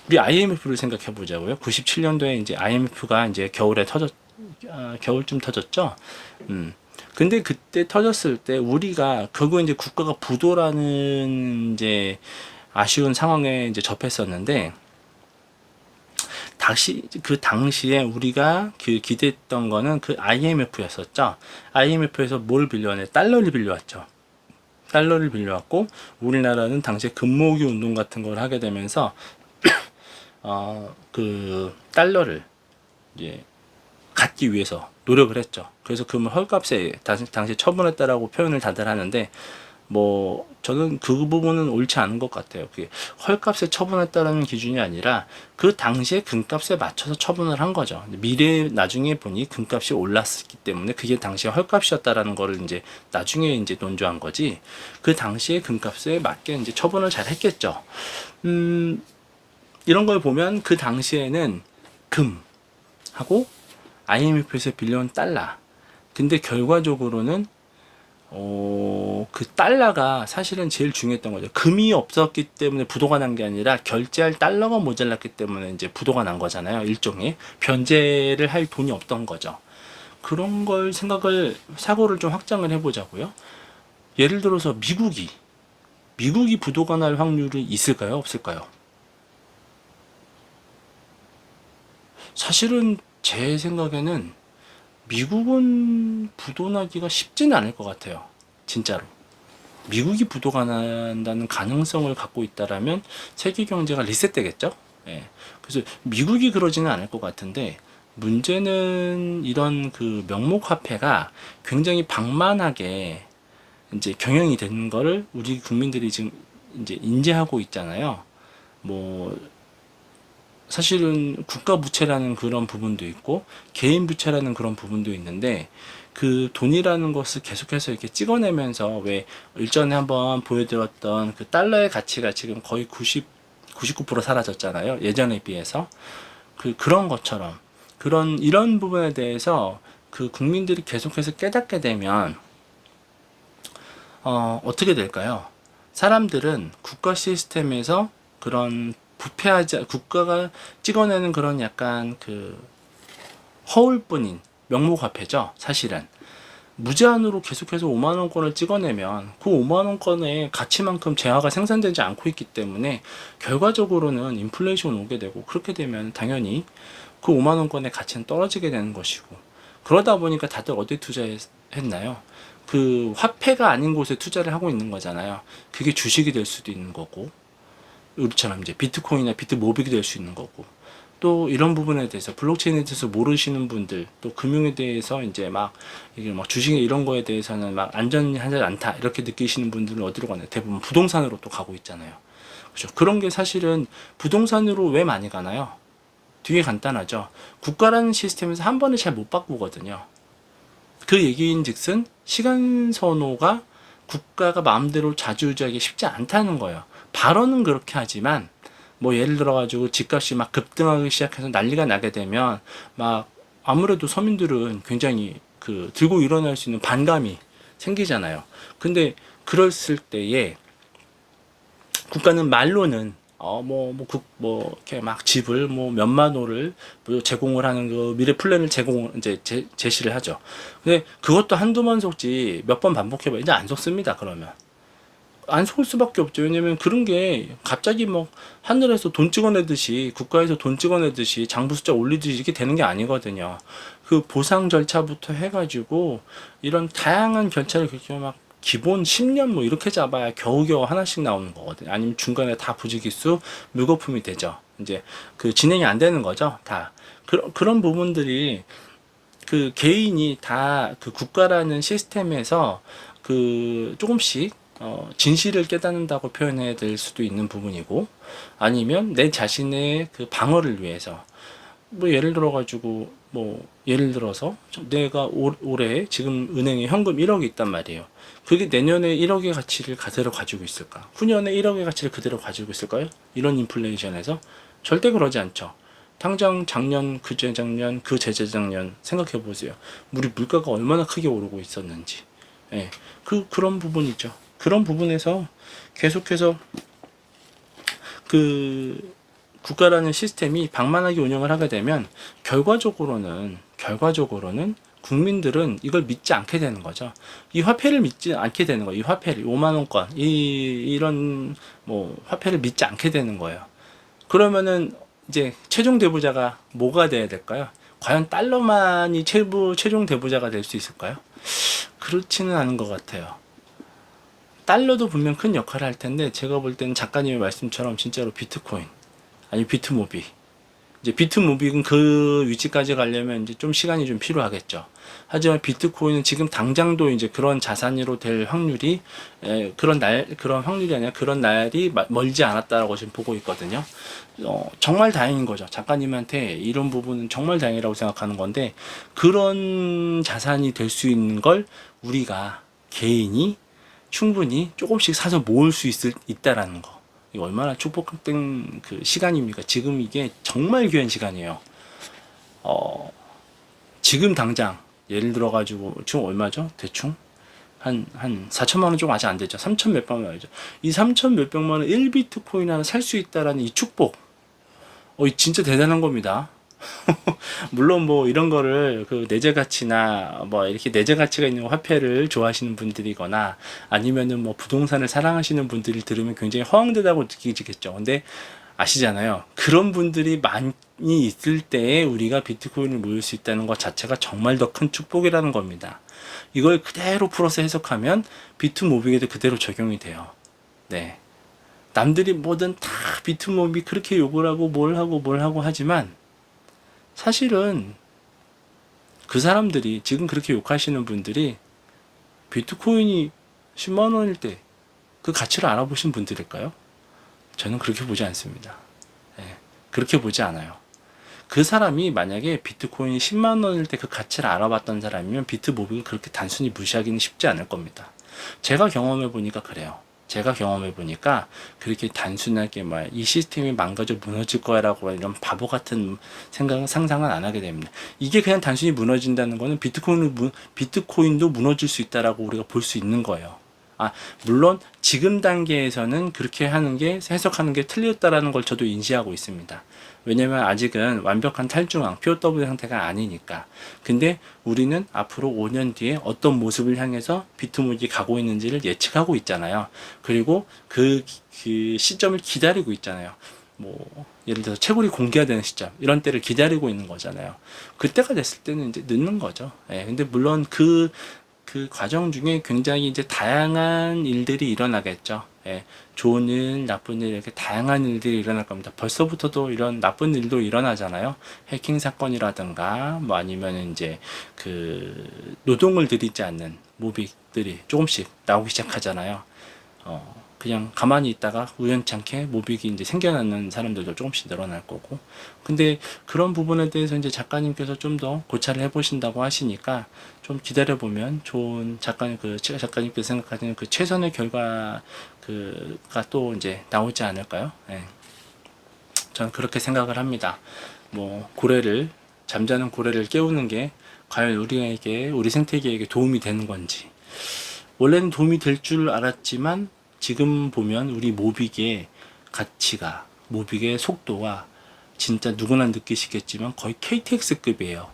우리 IMF를 생각해 보자고요. 97년도에 이제 IMF가 이제 겨울쯤 터졌죠. 근데 그때 터졌을 때 우리가 결국 이제 국가가 부도라는 이제 아쉬운 상황에 이제 접했었는데, 그 당시에 우리가 기대했던 거는 그 IMF였었죠. IMF에서 뭘 빌려왔냐? 달러를 빌려왔죠. 달러를 빌려왔고, 우리나라는 당시에 금모으기 운동 같은 걸 하게 되면서 그 달러를 이제 갖기 위해서 노력을 했죠. 그래서 금을 헐값에 당시 처분했다라고 표현을 다들 하는데, 뭐 저는 그 부분은 옳지 않은 것 같아요. 그게 헐값에 처분했다는 기준이 아니라 그 당시에 금값에 맞춰서 처분을 한 거죠. 나중에 보니 금값이 올랐기 때문에 그게 당시에 헐값이었다라는 거를 이제 나중에 이제 논조한 거지. 그 당시에 금값에 맞게 이제 처분을 잘 했겠죠. 이런 걸 보면 그 당시에는 금하고 IMF에서 빌려온 달러. 근데 결과적으로는 그 달러가 사실은 제일 중요했던 거죠. 금이 없었기 때문에 부도가 난 게 아니라 결제할 달러가 모자랐기 때문에 이제 부도가 난 거잖아요. 일종의 변제를 할 돈이 없던 거죠. 그런 걸 사고를 좀 확장을 해보자고요. 예를 들어서 미국이 부도가 날 확률이 있을까요? 없을까요? 사실은 제 생각에는 미국은 부도나기가 쉽지는 않을 것 같아요. 진짜로. 미국이 부도가 난다는 가능성을 갖고 있다라면 세계 경제가 리셋되겠죠? 예. 그래서 미국이 그러지는 않을 것 같은데, 문제는 이런 그 명목 화폐가 굉장히 방만하게 이제 경영이 되는 거를 우리 국민들이 지금 이제 인지하고 있잖아요. 뭐 사실은 국가 부채라는 그런 부분도 있고 개인 부채라는 그런 부분도 있는데, 그 돈이라는 것을 계속해서 이렇게 찍어내면서, 왜 일전에 한번 보여드렸던 그 달러의 가치가 지금 거의 99% 사라졌잖아요. 예전에 비해서. 그런 것처럼 이런 부분에 대해서 그 국민들이 계속해서 깨닫게 되면 어떻게 될까요? 사람들은 국가 시스템에서 그런 국가가 찍어내는 그런 약간 그 허울뿐인 명목화폐죠. 사실은 무제한으로 계속해서 5만원권을 찍어내면 그 5만원권의 가치만큼 재화가 생산되지 않고 있기 때문에 결과적으로는 인플레이션 오게 되고, 그렇게 되면 당연히 그 5만원권의 가치는 떨어지게 되는 것이고, 그러다 보니까 다들 어디 투자했나요? 그 화폐가 아닌 곳에 투자를 하고 있는 거잖아요. 그게 주식이 될 수도 있는 거고, 우리처럼 이제 비트코인이나 비트모빅이 될 수 있는 거고, 또 이런 부분에 대해서 블록체인에 대해서 모르시는 분들, 또 금융에 대해서 이제 이게 주식 이런 거에 대해서는 안전하지 않다 이렇게 느끼시는 분들은 어디로 가나요? 대부분 부동산으로 또 가고 있잖아요. 그렇죠? 그런 게 사실은 부동산으로 왜 많이 가나요? 되게 간단하죠. 국가라는 시스템에서 한 번에 잘 못 바꾸거든요. 그 얘기인즉슨 시간 선호가 국가가 마음대로 좌지우지하기 쉽지 않다는 거예요. 발언은 그렇게 하지만, 뭐 예를 들어가지고 집값이 급등하기 시작해서 난리가 나게 되면 아무래도 서민들은 굉장히 들고 일어날 수 있는 반감이 생기잖아요. 근데 그랬을 때에 국가는 말로는 이렇게 막 집을 뭐 몇만 호를 뭐 제공을 하는 그 미래 플랜을 이제 제시를 하죠. 근데 그것도 한두 번 속지 몇 번 반복해봐 이제 안 속습니다. 그러면 안 속을 수밖에 없죠. 왜냐면 그런 게 갑자기 뭐 하늘에서 돈 찍어내듯이 국가에서 돈 찍어내듯이 장부 숫자 올리듯이 이렇게 되는 게 아니거든요. 그 보상 절차부터 해가지고 이런 다양한 절차를 그렇게 막 기본 10년 뭐 이렇게 잡아야 겨우겨우 하나씩 나오는 거거든요. 아니면 중간에 다 부지기수 무거품이 되죠. 이제 그 진행이 안 되는 거죠. 다 그런 부분들이 그 개인이 다 그 국가라는 시스템에서 그 조금씩 진실을 깨닫는다고 표현해야 될 수도 있는 부분이고, 아니면 내 자신의 그 방어를 위해서 뭐 예를 들어서 내가 올해 지금 은행에 현금 1억이 있단 말이에요. 그게 내년에 1억의 가치를 그대로 가지고 있을까? 후년에 1억의 가치를 그대로 가지고 있을까요? 이런 인플레이션에서 절대 그러지 않죠. 당장 작년, 그재작년, 그제재작년 생각해 보세요. 우리 물가가 얼마나 크게 오르고 있었는지. 예. 그런 부분이죠. 그런 부분에서 계속해서 그 국가라는 시스템이 방만하게 운영을 하게 되면 결과적으로는 국민들은 이걸 믿지 않게 되는 거죠. 이 화폐를 믿지 않게 되는 거예요. 이 화폐를 5만 원권 이런 뭐 화폐를 믿지 않게 되는 거예요. 그러면은 이제 최종 대부자가 뭐가 돼야 될까요? 과연 달러만이 최종 대부자가 될 수 있을까요? 그렇지는 않은 것 같아요. 달러도 분명 큰 역할을 할 텐데 제가 볼 때는 작가님의 말씀처럼 진짜로 비트코인 아니 비트모비 이제 비트모비는 그 위치까지 가려면 이제 좀 시간이 좀 필요하겠죠. 하지만 비트코인은 지금 당장도 이제 그런 자산으로 될 확률이 그런 확률이 아니라 그런 날이 멀지 않았다라고 지금 보고 있거든요. 정말 다행인 거죠. 작가님한테 이런 부분은 정말 다행이라고 생각하는 건데 그런 자산이 될 수 있는 걸 우리가 개인이 충분히 조금씩 사서 모을 수 있다라는 거. 이거 얼마나 축복된 그 시간입니까? 지금 이게 정말 귀한 시간이에요. 지금 당장 예를 들어가지고 지금 얼마죠? 대충 한 4천만 원 좀 아직 안 되죠. 3천 몇백만 원이죠. 이 3천 몇백만 원 1비트코인 하나 살 수 있다라는 이 축복. 진짜 대단한 겁니다. 물론 뭐 이런 거를 그 내재 가치나 뭐 이렇게 내재 가치가 있는 화폐를 좋아하시는 분들이거나 아니면은 뭐 부동산을 사랑하시는 분들이 들으면 굉장히 허황되다고 느끼시겠죠. 근데 아시잖아요. 그런 분들이 많이 있을 때에 우리가 비트코인을 모을 수 있다는 것 자체가 정말 더 큰 축복이라는 겁니다. 이걸 그대로 풀어서 해석하면 비트모비에도 그대로 적용이 돼요. 네. 남들이 뭐든 다 비트모비 그렇게 욕을 하고 뭘 하고 하지만 사실은 그 사람들이 지금 그렇게 욕하시는 분들이 비트코인이 10만 원일 때 그 가치를 알아보신 분들일까요? 저는 그렇게 보지 않습니다. 네, 그렇게 보지 않아요. 그 사람이 만약에 비트코인이 10만 원일 때 그 가치를 알아봤던 사람이면 비트모빅을 그렇게 단순히 무시하기는 쉽지 않을 겁니다. 제가 경험해 보니까 그래요. 제가 경험해 보니까 그렇게 단순하게 막 이 시스템이 망가져 무너질 거야라고 이런 바보 같은 상상은 안 하게 됩니다. 이게 그냥 단순히 무너진다는 거는 비트코인도 무너질 수 있다라고 우리가 볼 수 있는 거예요. 물론 지금 단계에서는 그렇게 하는 게 해석하는 게 틀렸다라는 걸 저도 인지하고 있습니다. 왜냐면 아직은 완벽한 탈중앙 POW 상태가 아니니까. 근데 우리는 앞으로 5년 뒤에 어떤 모습을 향해서 비트모직이 가고 있는지를 예측하고 있잖아요. 그리고 그 시점을 기다리고 있잖아요. 뭐 예를 들어서 채굴이 공개되는 시점 이런 때를 기다리고 있는 거잖아요. 그때가 됐을 때는 이제 늦는 거죠. 근데 물론 그 과정 중에 굉장히 이제 다양한 일들이 일어나겠죠. 좋은 일, 나쁜 일, 이렇게 다양한 일들이 일어날 겁니다. 벌써부터도 이런 나쁜 일도 일어나잖아요. 해킹 사건이라든가, 뭐 아니면 이제 그 노동을 들이지 않는 모빅들이 조금씩 나오기 시작하잖아요. 그냥 가만히 있다가 우연찮게 모빅이 이제 생겨나는 사람들도 조금씩 늘어날 거고. 근데 그런 부분에 대해서 이제 작가님께서 좀 더 고찰을 해보신다고 하시니까 좀 기다려보면 좋은 작가님께서 생각하시는 그 최선의 결과가 또 이제 나오지 않을까요? 저는 그렇게 생각을 합니다. 뭐, 잠자는 고래를 깨우는 게 과연 우리 생태계에게 도움이 되는 건지. 원래는 도움이 될 줄 알았지만 지금 보면 우리 모빅에 가치가, 모빅의 속도가 진짜 누구나 느끼시겠지만 거의 KTX급이에요.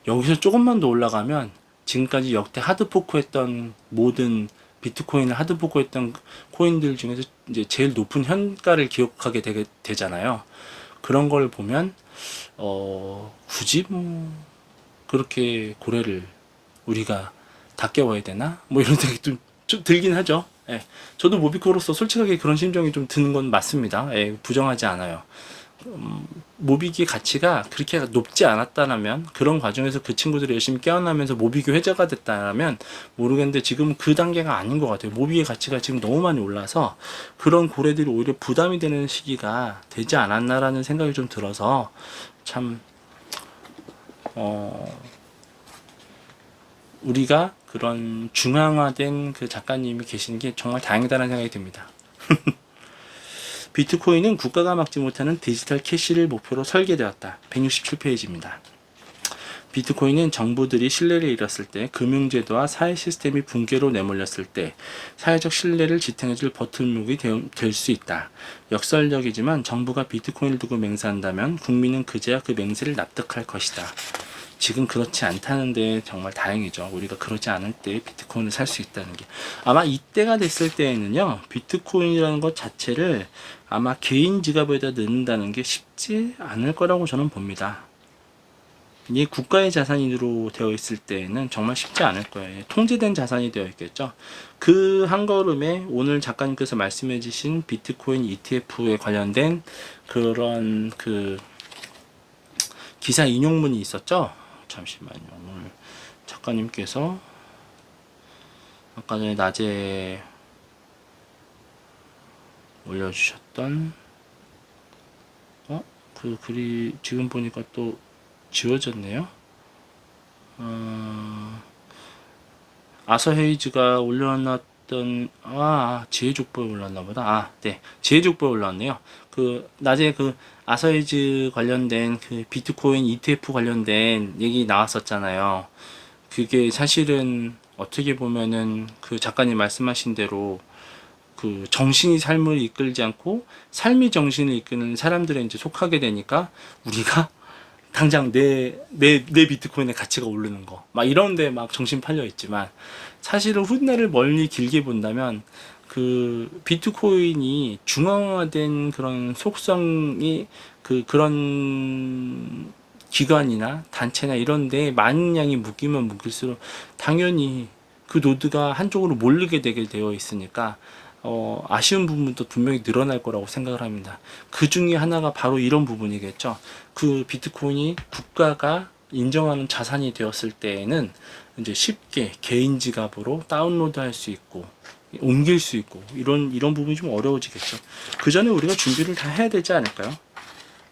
여기서 조금만 더 올라가면 지금까지 역대 하드포크했던 모든 비트코인을 하드포크했던 코인들 중에서 이제 제일 높은 현가를 기록하게 되잖아요. 그런 걸 보면 굳이 뭐 그렇게 고래를 우리가 다 깨워야 되나? 뭐 이런 생각이 좀 들긴 하죠. 예. 저도 모비코로서 솔직하게 그런 심정이 좀 드는 건 맞습니다. 예, 부정하지 않아요. 모비기 가치가 그렇게 높지 않았다면, 그런 과정에서 그 친구들이 열심히 깨어나면서 모비기 회자가 됐다면 모르겠는데 지금 그 단계가 아닌 것 같아요. 모비의 가치가 지금 너무 많이 올라서 그런 고래들이 오히려 부담이 되는 시기가 되지 않았나라는 생각이 좀 들어서 참 우리가 그런 중앙화된 그 작가님이 계시는 게 정말 다행이다라는 생각이 듭니다. 비트코인은 국가가 막지 못하는 디지털 캐시를 목표로 설계되었다. 167페이지입니다. 비트코인은 정부들이 신뢰를 잃었을 때, 금융제도와 사회 시스템이 붕괴로 내몰렸을 때 사회적 신뢰를 지탱해줄 버팀목이 될 수 있다. 역설적이지만 정부가 비트코인을 두고 맹세한다면 국민은 그제야 그 맹세를 납득할 것이다. 지금 그렇지 않다는데 정말 다행이죠. 우리가 그러지 않을 때 비트코인을 살 수 있다는 게. 아마 이때가 됐을 때에는요, 비트코인이라는 것 자체를 아마 개인 지갑에다 넣는다는 게 쉽지 않을 거라고 저는 봅니다. 이 국가의 자산으로 되어 있을 때에는 정말 쉽지 않을 거예요. 통제된 자산이 되어 있겠죠. 그 한 걸음에 오늘 작가님께서 말씀해 주신 비트코인 ETF에 관련된 그런 그 기사 인용문이 있었죠. 잠시만요. 오늘 작가님께서 아까 전에 낮에 올려주셨던 그 글이 지금 보니까 또 지워졌네요. 아서 헤이즈가 올려놨던 지혜족보에 올랐나 보다. 네, 지혜족보에 올랐네요. 그 낮에 그 아서헤이즈 관련된 그 비트코인 ETF 관련된 얘기 나왔었잖아요. 그게 사실은 어떻게 보면은 그 작가님 말씀하신 대로 그 정신이 삶을 이끌지 않고 삶이 정신을 이끄는 사람들에 이제 속하게 되니까 우리가 당장 내 비트코인의 가치가 오르는 거 막 이런데 막 정신 팔려 있지만, 사실은 훗날을 멀리 길게 본다면 그 비트코인이 중앙화된 그런 속성이 그런 기관이나 단체나 이런 데 많은 양이 묶이면 묶일수록 당연히 그 노드가 한쪽으로 몰리게 되게 되어 있으니까 아쉬운 부분도 분명히 늘어날 거라고 생각을 합니다. 그 중에 하나가 바로 이런 부분이겠죠. 그 비트코인이 국가가 인정하는 자산이 되었을 때에는 이제 쉽게 개인 지갑으로 다운로드 할 수 있고 옮길 수 있고 이런 부분이 좀 어려워지겠죠. 그 전에 우리가 준비를 다 해야 되지 않을까요?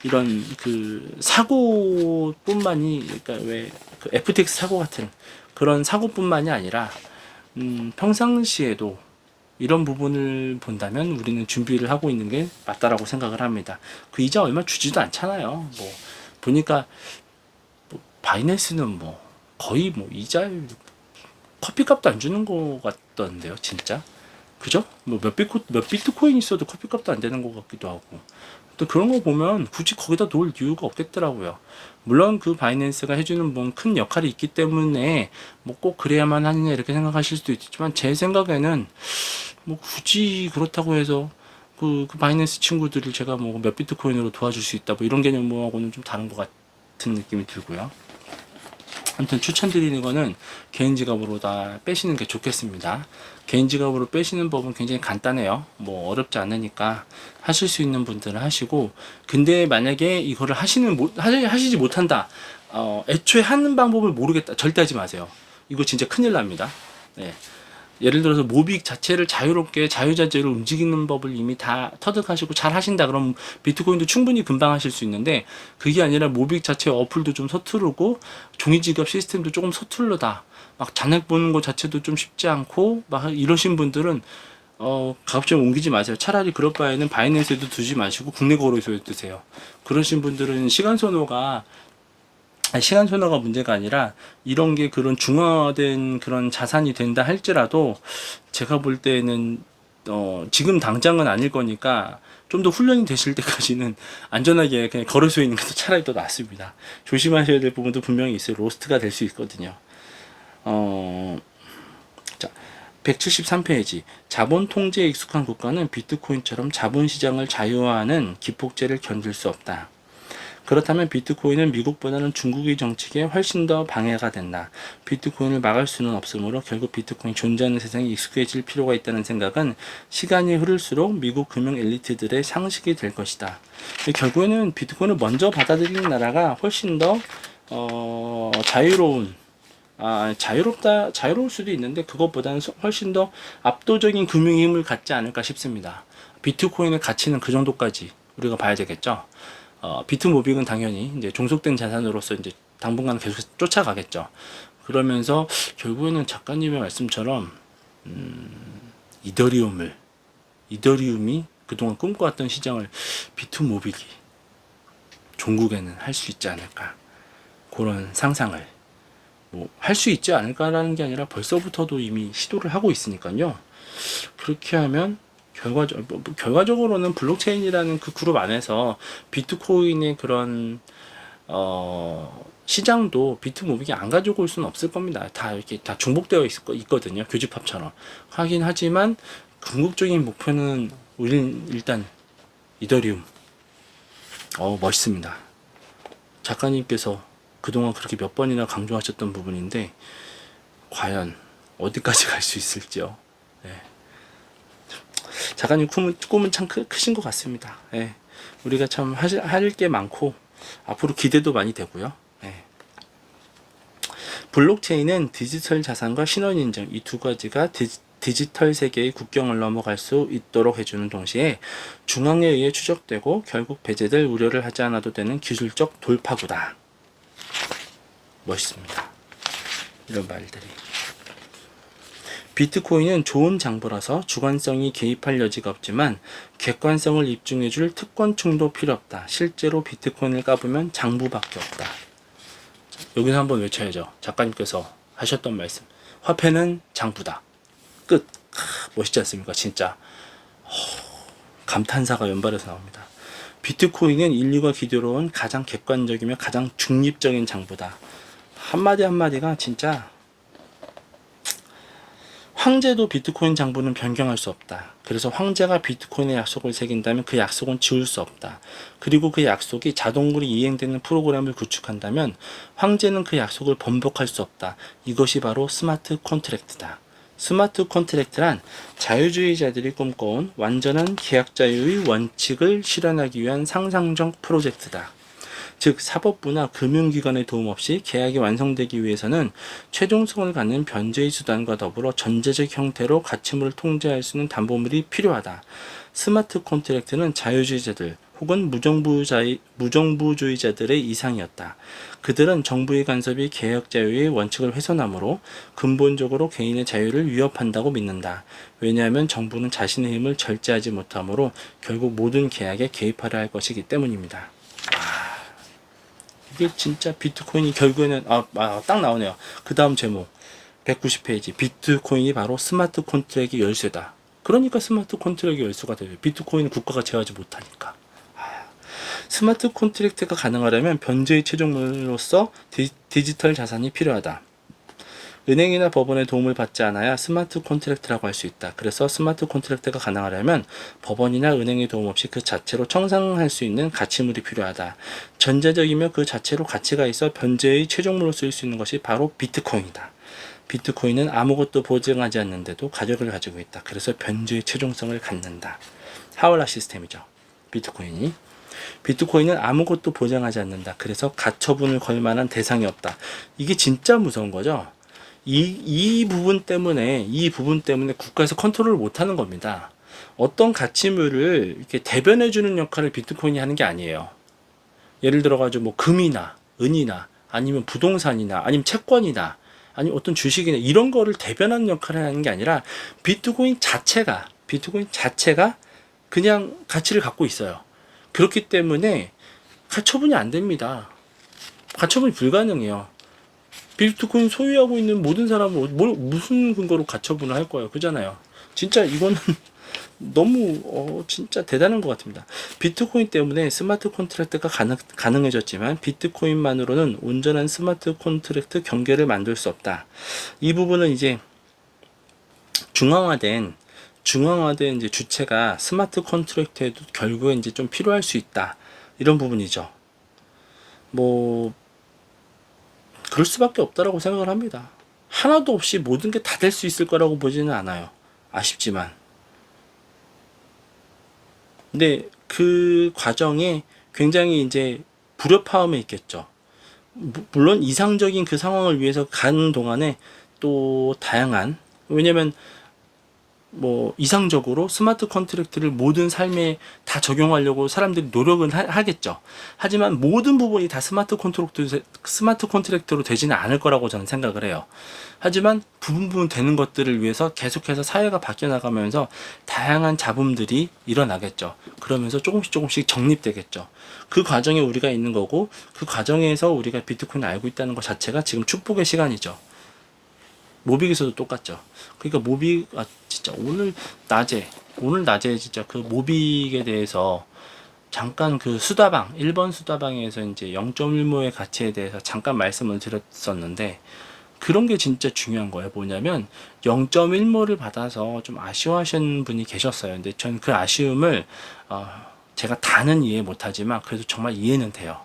이런 그 사고뿐만이, 그러니까 왜 그 FTX 사고 같은 그런 사고뿐만이 아니라 평상시에도 이런 부분을 본다면 우리는 준비를 하고 있는 게 맞다라고 생각을 합니다. 그 이자 얼마 주지도 않잖아요. 뭐 보니까 뭐 바이낸스는 뭐 거의 뭐 이자 커피값도 안 주는 것 같던데요, 진짜. 그죠? 뭐 몇 비트코인 있어도 커피값도 안 되는 것 같기도 하고. 또 그런 거 보면 굳이 거기다 놓을 이유가 없겠더라고요. 물론 그 바이낸스가 해주는 뭐 큰 역할이 있기 때문에 뭐 꼭 그래야만 하느냐 이렇게 생각하실 수도 있지만, 제 생각에는 뭐 굳이 그렇다고 해서 그 바이낸스 친구들을 제가 뭐 몇 비트코인으로 도와줄 수 있다 뭐 이런 개념하고는 좀 다른 것 같은 느낌이 들고요. 아무튼 추천드리는 거는 개인 지갑으로 다 빼시는 게 좋겠습니다. 개인 지갑으로 빼시는 법은 굉장히 간단해요. 뭐 어렵지 않으니까 하실 수 있는 분들은 하시고, 근데 만약에 이거를 하시지 못한다, 애초에 하는 방법을 모르겠다, 절대 하지 마세요. 이거 진짜 큰일 납니다. 네. 예를 들어서 모빅 자체를 자유롭게 자유자재로 움직이는 법을 이미 다 터득하시고 잘 하신다 그럼 비트코인도 충분히 금방 하실 수 있는데, 그게 아니라 모빅 자체 어플도 좀 서투르고 종이지갑 시스템도 조금 서툴르다, 막 잔액 보는 것 자체도 좀 쉽지 않고 막 이러신 분들은 가급적 옮기지 마세요. 차라리 그럴 바에는 바이낸스에도 두지 마시고 국내 거래소에 두세요. 그러신 분들은 시간 소모가 문제가 아니라 이런 게 그런 중화된 그런 자산이 된다 할지라도 제가 볼 때는 지금 당장은 아닐 거니까 좀 더 훈련이 되실 때까지는 안전하게 그냥 거래소에 있는 게 더 차라리 더 낫습니다. 조심하셔야 될 부분도 분명히 있어요. 로스트가 될 수 있거든요. 자, 173페이지. 자본 통제에 익숙한 국가는 비트코인처럼 자본 시장을 자유화하는 기폭제를 견딜 수 없다. 그렇다면 비트코인은 미국보다는 중국의 정책에 훨씬 더 방해가 된다. 비트코인을 막을 수는 없으므로 결국 비트코인이 존재하는 세상에 익숙해질 필요가 있다는 생각은 시간이 흐를수록 미국 금융 엘리트들의 상식이 될 것이다. 결국에는 비트코인을 먼저 받아들이는 나라가 훨씬 더 자유로울 수도 있는데 그것보다는 훨씬 더 압도적인 금융 힘을 갖지 않을까 싶습니다. 비트코인의 가치는 그 정도까지 우리가 봐야 되겠죠. 비트모빅은 당연히 이제 종속된 자산으로서 이제 당분간 계속 쫓아가겠죠. 그러면서 결국에는 작가님의 말씀처럼 이더리움이 그동안 꿈꿔왔던 시장을 비트모빅이 종국에는 할 수 있지 않을까, 그런 상상을 뭐 할 수 있지 않을까라는 게 아니라 벌써부터도 이미 시도를 하고 있으니까요. 그렇게 하면 결과적으로는 블록체인이라는 그 그룹 안에서 비트코인의 그런 시장도 비트모빅이 안 가지고 올 수는 없을 겁니다. 다 이렇게 다 중복되어 있거든요. 교집합처럼. 하긴 하지만 궁극적인 목표는 우린 일단 이더리움. 멋있습니다. 작가님께서 그동안 그렇게 몇 번이나 강조하셨던 부분인데 과연 어디까지 갈 수 있을지요. 네. 작가님 꿈은 참 크신 것 같습니다. 예. 우리가 참 할 게 많고 앞으로 기대도 많이 되고요. 예. 블록체인은 디지털 자산과 신원인증 이 두 가지가 디지털 세계의 국경을 넘어갈 수 있도록 해주는 동시에 중앙에 의해 추적되고 결국 배제될 우려를 하지 않아도 되는 기술적 돌파구다. 멋있습니다. 이런 말들이. 비트코인은 좋은 장부라서 주관성이 개입할 여지가 없지만 객관성을 입증해줄 특권층도 필요 없다. 실제로 비트코인을 까보면 장부밖에 없다. 여기서 한번 외쳐야죠. 작가님께서 하셨던 말씀. 화폐는 장부다. 끝. 멋있지 않습니까? 진짜. 감탄사가 연발해서 나옵니다. 비트코인은 인류가 기대로온 가장 객관적이며 가장 중립적인 장부다. 한마디 한마디가 진짜 황제도 비트코인 장부는 변경할 수 없다. 그래서 황제가 비트코인의 약속을 새긴다면 그 약속은 지울 수 없다. 그리고 그 약속이 자동으로 이행되는 프로그램을 구축한다면 황제는 그 약속을 번복할 수 없다. 이것이 바로 스마트 컨트랙트다. 스마트 컨트랙트란 자유주의자들이 꿈꿔온 완전한 계약 자유의 원칙을 실현하기 위한 상상적 프로젝트다. 즉 사법부나 금융기관의 도움 없이 계약이 완성되기 위해서는 최종성을 갖는 변제의 수단과 더불어 전제적 형태로 가치물을 통제할 수 있는 담보물이 필요하다. 스마트 컨트랙트는 자유주의자들 혹은 무정부주의자들의 이상이었다. 그들은 정부의 간섭이 개혁 자유의 원칙을 훼손하므로 근본적으로 개인의 자유를 위협한다고 믿는다. 왜냐하면 정부는 자신의 힘을 절제하지 못하므로 결국 모든 계약에 개입하려 할 것이기 때문입니다. 이게 진짜 비트코인이 결국에는 딱 나오네요. 그 다음 제목 190페이지. 비트코인이 바로 스마트 컨트랙의 열쇠다. 그러니까 스마트 컨트랙의 열쇠가 돼요. 비트코인은 국가가 제어하지 못하니까. 스마트 컨트랙트가 가능하려면 변제의 최종물로서 디지털 자산이 필요하다. 은행이나 법원의 도움을 받지 않아야 스마트 컨트랙트라고 할 수 있다. 그래서 스마트 컨트랙트가 가능하려면 법원이나 은행의 도움 없이 그 자체로 청산할 수 있는 가치물이 필요하다. 전제적이며 그 자체로 가치가 있어 변제의 최종물로 쓰일 수 있는 것이 바로 비트코인이다. 비트코인은 아무것도 보증하지 않는데도 가격을 가지고 있다. 그래서 변제의 최종성을 갖는다. 하울라 시스템이죠. 비트코인은 아무것도 보장하지 않는다. 그래서 가처분을 걸 만한 대상이 없다. 이게 진짜 무서운 거죠. 이 부분 때문에 국가에서 컨트롤을 못하는 겁니다. 어떤 가치물을 이렇게 대변해주는 역할을 비트코인이 하는 게 아니에요. 예를 들어가지고 뭐 금이나 은이나 아니면 부동산이나 아니면 채권이나 아니면 어떤 주식이나 이런 거를 대변하는 역할을 하는 게 아니라 비트코인 자체가 그냥 가치를 갖고 있어요. 그렇기 때문에 가처분이 안 됩니다. 가처분이 불가능해요. 비트코인 소유하고 있는 모든 사람은 무슨 근거로 가처분을 할 거예요. 그잖아요. 진짜 이거는 너무 진짜 대단한 것 같습니다. 비트코인 때문에 스마트 콘트랙트가 가능해졌지만 비트코인만으로는 온전한 스마트 콘트랙트 경계를 만들 수 없다. 이 부분은 이제 중앙화된 이제 주체가 스마트 컨트랙트에도 결국에 이제 좀 필요할 수 있다. 이런 부분이죠. 뭐 그럴 수밖에 없다라고 생각을 합니다. 하나도 없이 모든 게 다 될 수 있을 거라고 보지는 않아요. 아쉽지만. 근데 그 과정에 굉장히 이제 불협화음이 있겠죠. 물론 이상적인 그 상황을 위해서 가는 동안에 또 다양한, 왜냐면 뭐 이상적으로 스마트 컨트랙트를 모든 삶에 다 적용하려고 사람들이 노력은 하겠죠. 하지만 모든 부분이 다 스마트 컨트랙트로 되지는 않을 거라고 저는 생각을 해요. 하지만 부분 되는 것들을 위해서 계속해서 사회가 바뀌어 나가면서 다양한 잡음들이 일어나겠죠. 그러면서 조금씩 정립되겠죠. 그 과정에 우리가 있는 거고, 그 과정에서 우리가 비트코인을 알고 있다는 것 자체가 지금 축복의 시간이죠. 모빅에서도 똑같죠. 그러니까 모빅, 진짜 오늘 낮에 진짜 그 모빅에 대해서 잠깐 그 수다방, 1번 수다방에서 이제 0.1모의 가치에 대해서 잠깐 말씀을 드렸었는데, 그런 게 진짜 중요한 거예요. 뭐냐면 0.1모를 받아서 좀 아쉬워하시는 분이 계셨어요. 근데 전 그 아쉬움을 제가 다는 이해 못하지만 그래도 정말 이해는 돼요.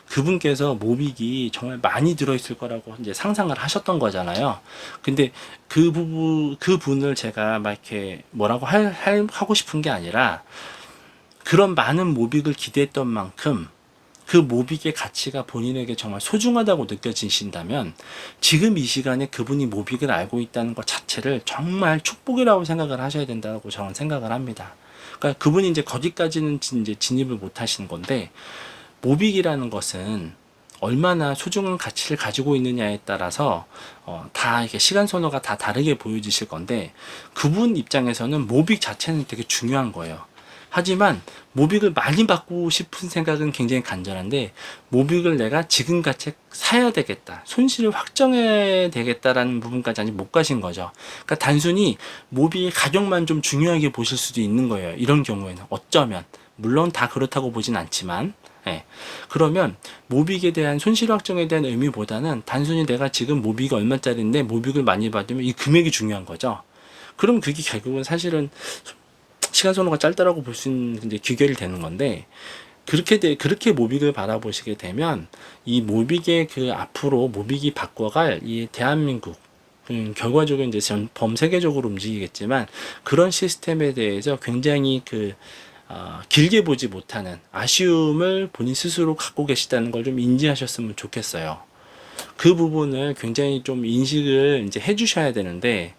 그분께서 모빅이 정말 많이 들어있을 거라고 이제 상상을 하셨던 거잖아요. 근데 그 분을 제가 막 이렇게 뭐라고 하고 싶은 게 아니라, 그런 많은 모빅을 기대했던 만큼 그 모빅의 가치가 본인에게 정말 소중하다고 느껴지신다면 지금 이 시간에 그분이 모빅을 알고 있다는 것 자체를 정말 축복이라고 생각을 하셔야 된다고 저는 생각을 합니다. 그러니까 그분이 이제 거기까지는 이제 진입을 못 하시는 건데, 모빅이라는 것은 얼마나 소중한 가치를 가지고 있느냐에 따라서 다 이게 시간 선호가 다 다르게 보여지실 건데, 그분 입장에서는 모빅 자체는 되게 중요한 거예요. 하지만 모빅을 많이 받고 싶은 생각은 굉장히 간절한데, 모빅을 내가 지금같이 사야 되겠다, 손실을 확정해야 되겠다라는 부분까지 아직 못 가신 거죠. 그러니까 단순히 모빅의 가격만 좀 중요하게 보실 수도 있는 거예요. 이런 경우에는 어쩌면, 물론 다 그렇다고 보진 않지만, 예. 그러면 모빅에 대한 손실 확정에 대한 의미보다는 단순히 내가 지금 모빅이 얼마짜리인데 모빅을 많이 받으면 이 금액이 중요한 거죠. 그럼 그게 결국은 사실은 시간 선호가 짧다라고 볼 수 있는 이제 귀결이 되는 건데, 그렇게 모빅을 바라보시게 되면 이 모빅의 그 앞으로 모빅이 바꿔갈 이 대한민국, 결과적으로 이제 범세계적으로 움직이겠지만 그런 시스템에 대해서 굉장히 길게 보지 못하는 아쉬움을 본인 스스로 갖고 계시다는 걸 좀 인지하셨으면 좋겠어요. 그 부분을 굉장히 좀 인식을 이제 해주셔야 되는데,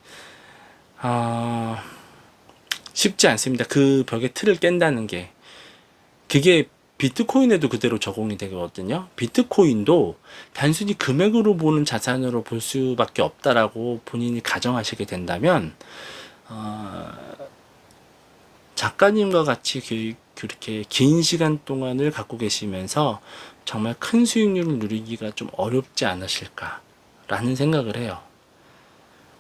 쉽지 않습니다. 그 벽의 틀을 깬다는 게. 그게 비트코인에도 그대로 적용이 되거든요. 비트코인도 단순히 금액으로 보는 자산으로 볼 수밖에 없다라고 본인이 가정하시게 된다면, 작가님과 같이 그렇게 긴 시간 동안을 갖고 계시면서 정말 큰 수익률을 누리기가 좀 어렵지 않으실까라는 생각을 해요.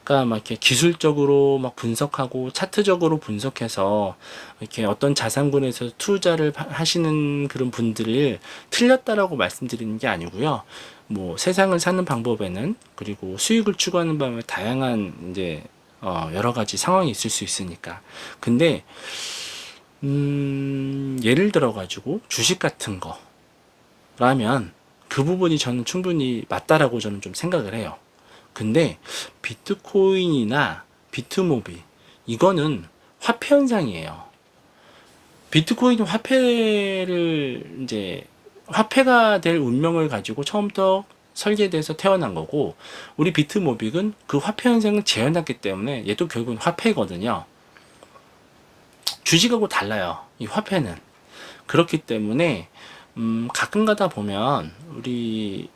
그러니까 막 이렇게 기술적으로 막 분석하고 차트적으로 분석해서 이렇게 어떤 자산군에서 투자를 하시는 그런 분들을 틀렸다라고 말씀드리는 게 아니고요. 뭐 세상을 사는 방법에는, 그리고 수익을 추구하는 방법에 다양한 이제 여러 가지 상황이 있을 수 있으니까. 근데 예를 들어 가지고 주식 같은 거라면 그 부분이 저는 충분히 맞다라고 저는 좀 생각을 해요. 근데 비트코인이나 비트모비, 이거는 화폐 현상이에요. 비트코인은 화폐가 될 운명을 가지고 처음부터 설계돼서 태어난 거고, 우리 비트모빅은 그 화폐 현상을 재현했기 때문에 얘도 결국은 화폐거든요. 주식하고 달라요, 이 화폐는. 그렇기 때문에 가끔 가다 보면 우리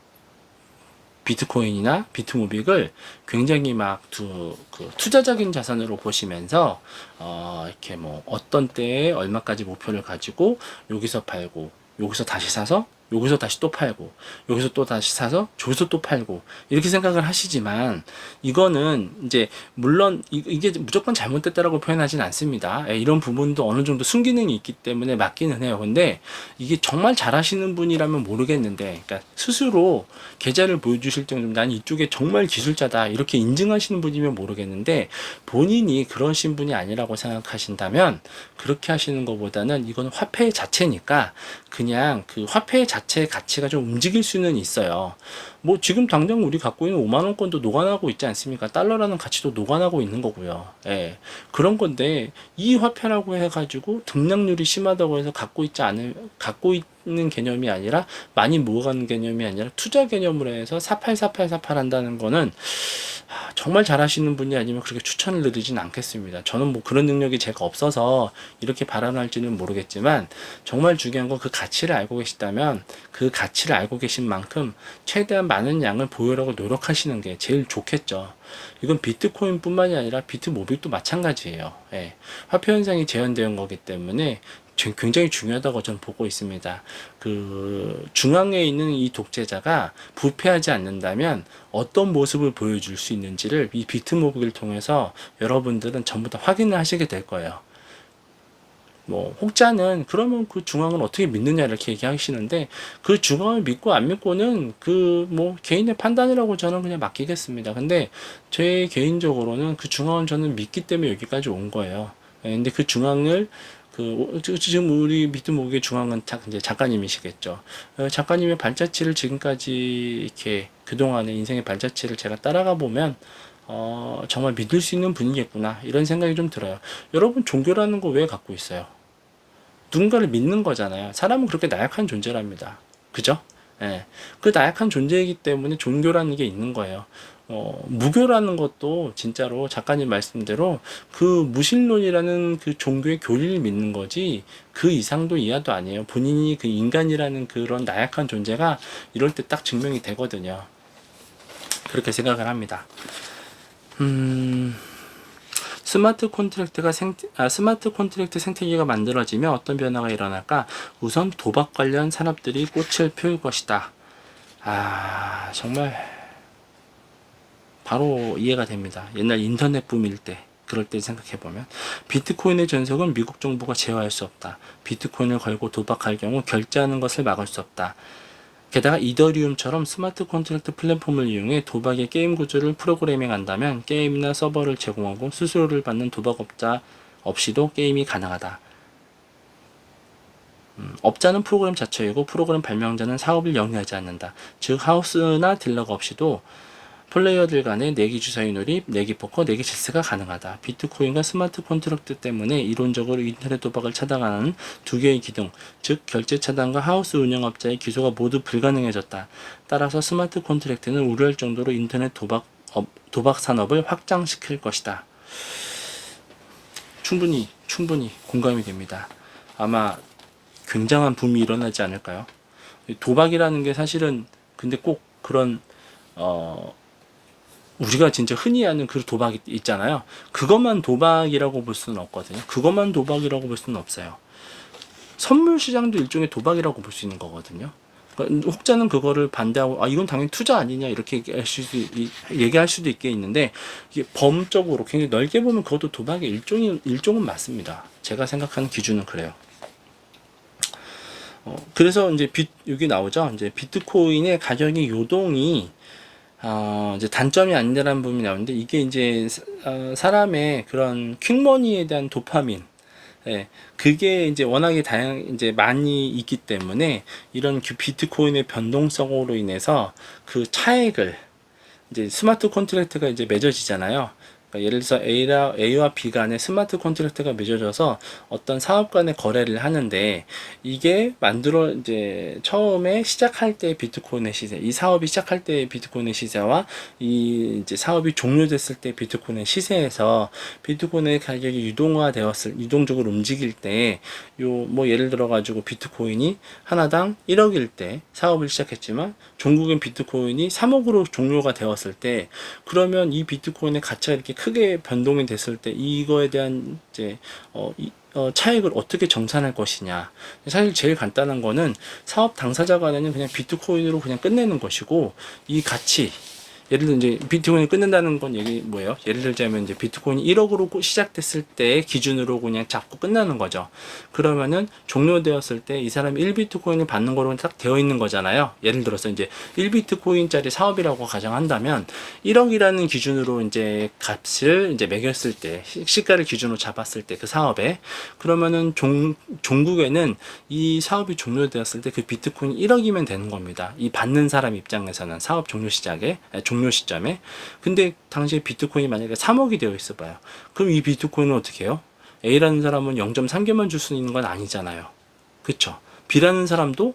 비트코인이나 비트모빅을 굉장히 막 투자적인 자산으로 보시면서 이렇게 뭐 어떤 때에 얼마까지 목표를 가지고 여기서 팔고 여기서 다시 사서 여기서 다시 또 팔고, 여기서 또 다시 사서 저기서 또 팔고, 이렇게 생각을 하시지만 이거는 이제 물론 이게 무조건 잘못됐다라고 표현하진 않습니다. 예, 이런 부분도 어느 정도 순기능이 있기 때문에 맞기는 해요. 근데 이게 정말 잘하시는 분이라면 모르겠는데, 그러니까 스스로 계좌를 보여주실 정도면 난 이쪽에 정말 기술자다 이렇게 인증하시는 분이면 모르겠는데, 본인이 그러신 분이 아니라고 생각하신다면 그렇게 하시는 것보다는 이건 화폐 자체니까 그냥 그 화폐 자체의 가치가 좀 움직일 수는 있어요. 뭐 지금 당장 우리 갖고 있는 5만 원권도 녹아나고 있지 않습니까? 달러라는 가치도 녹아나고 있는 거고요. 예. 그런 건데 이 화폐라고 해가지고 등락률이 심하다고 해서 갖고 있는 개념이 아니라 많이 모아가는 개념이 아니라 투자 개념으로 해서 484848 한다는 거는 정말 잘하시는 분이 아니면 그렇게 추천을 드리진 않겠습니다. 저는 뭐 그런 능력이 제가 없어서 이렇게 발언할지는 모르겠지만, 정말 중요한 건 그 가치를 알고 계시다면 그 가치를 알고 계신 만큼 최대한 많은 양을 보유하려고 노력하시는 게 제일 좋겠죠. 이건 비트코인 뿐만이 아니라 비트모빌도 마찬가지예요. 예. 화폐 현상이 재현되는 거기 때문에 굉장히 중요하다고 저는 보고 있습니다. 그 중앙에 있는 이 독재자가 부패하지 않는다면 어떤 모습을 보여줄 수 있는지를 이 비트모빌을 통해서 여러분들은 전부 다 확인을 하시게 될 거예요. 뭐 혹자는 그러면 그 중앙을 어떻게 믿느냐 이렇게 얘기하시는데, 그 중앙을 믿고 안 믿고는 그 뭐 개인의 판단이라고 저는 그냥 맡기겠습니다. 근데 제 개인적으로는 그 중앙은 저는 믿기 때문에 여기까지 온 거예요. 근데 그 중앙을 지금 우리 비트모빌의 중앙은 이제 작가님이시겠죠. 작가님의 발자취를 지금까지 이렇게 그동안의 인생의 발자취를 제가 따라가 보면 정말 믿을 수 있는 분이겠구나 이런 생각이 좀 들어요. 여러분, 종교라는 거 왜 갖고 있어요? 누군가를 믿는 거잖아요. 사람은 그렇게 나약한 존재랍니다. 그죠? 예. 그 나약한 존재이기 때문에 종교라는 게 있는 거예요. 무교라는 것도 진짜로 작가님 말씀대로 그 무신론이라는 그 종교의 교리를 믿는 거지 그 이상도 이하도 아니에요. 본인이 그 인간이라는 그런 나약한 존재가 이럴 때 딱 증명이 되거든요. 그렇게 생각을 합니다. 스마트 콘트랙트 생태계가 만들어지면 어떤 변화가 일어날까? 우선 도박 관련 산업들이 꽃을 피울 것이다. 정말 바로 이해가 됩니다. 옛날 인터넷 붐일 때, 그럴 때 생각해보면 비트코인의 전속은 미국 정부가 제어할 수 없다. 비트코인을 걸고 도박할 경우 결제하는 것을 막을 수 없다. 게다가 이더리움처럼 스마트 콘트랙트 플랫폼을 이용해 도박의 게임 구조를 프로그래밍한다면 게임이나 서버를 제공하고 수수료를 받는 도박업자 없이도 게임이 가능하다. 업자는 프로그램 자체이고 프로그램 발명자는 사업을 영위하지 않는다. 즉 하우스나 딜러가 없이도 플레이어들 간의 내기 주사위 놀이, 내기 포커, 내기 체스가 가능하다. 비트코인과 스마트 콘트랙트 때문에 이론적으로 인터넷 도박을 차단하는 두 개의 기둥, 즉 결제 차단과 하우스 운영업자의 기소가 모두 불가능해졌다. 따라서 스마트 콘트랙트는 우려할 정도로 인터넷 도박 산업을 확장시킬 것이다. 충분히 공감이 됩니다. 아마 굉장한 붐이 일어나지 않을까요? 도박이라는 게 사실은 근데 꼭 그런 우리가 진짜 흔히 하는 그 도박이 있잖아요. 그것만 도박이라고 볼 수는 없거든요. 그것만 도박이라고 볼 수는 없어요. 선물 시장도 일종의 도박이라고 볼 수 있는 거거든요. 그러니까 혹자는 그거를 반대하고 이건 당연히 투자 아니냐 이렇게 얘기할 수도 있겠는데, 이게 범적으로 굉장히 넓게 보면 그것도 도박의 일종은 맞습니다. 제가 생각하는 기준은 그래요. 그래서 이제 여기 나오죠. 이제 비트코인의 가격의 요동이 이제 단점이 아니라는 부분이 나오는데, 이게 이제 사람의 그런 퀵머니에 대한 도파민, 그게 이제 워낙에 이제 많이 있기 때문에 이런 비트코인의 변동성으로 인해서 그 차액을 이제 스마트 콘트랙트가 이제 맺어지잖아요. 그러니까 예를 들어서 A와 B 간의 스마트 콘트랙트가 맺어져서 어떤 사업 간의 거래를 하는데, 이게 이제 처음에 시작할 때 비트코인의 시세, 이 사업이 시작할 때 비트코인의 시세와 이 이제 사업이 종료됐을 때 비트코인의 시세에서 비트코인의 가격이 유동적으로 움직일 때, 뭐 예를 들어 가지고 비트코인이 하나당 1억일 때 사업을 시작했지만 종국인 비트코인이 3억으로 종료가 되었을 때, 그러면 이 비트코인의 가치가 이렇게 크게 변동이 됐을 때 이거에 대한 이제 차익을 어떻게 정산할 것이냐. 사실 제일 간단한 거는 사업 당사자 간에는 그냥 비트코인으로 그냥 끝내는 것이고, 이 가치, 예를 들어 이제 비트코인을 끊는다는 건 얘기 뭐예요? 예를 들자면 이제 비트코인이 1억으로 시작됐을 때 기준으로 그냥 잡고 끝나는 거죠. 그러면은 종료되었을 때 이 사람이 1비트코인을 받는 거로 딱 되어 있는 거잖아요. 예를 들어서 이제 1비트코인짜리 사업이라고 가정한다면 1억이라는 기준으로 이제 값을 이제 매겼을 때 시가를 기준으로 잡았을 때 그 사업에, 그러면은 종국에는 이 사업이 종료되었을 때 그 비트코인이 1억이면 되는 겁니다. 이 받는 사람 입장에서는 사업 종료 시작에 종료 시점에. 근데 당시에 비트코인이 만약에 3억이 되어 있어 봐요. 그럼 이 비트코인은 어떻게 해요? A라는 사람은 0.3개만 줄 수 있는 건 아니잖아요. 그쵸? B라는 사람도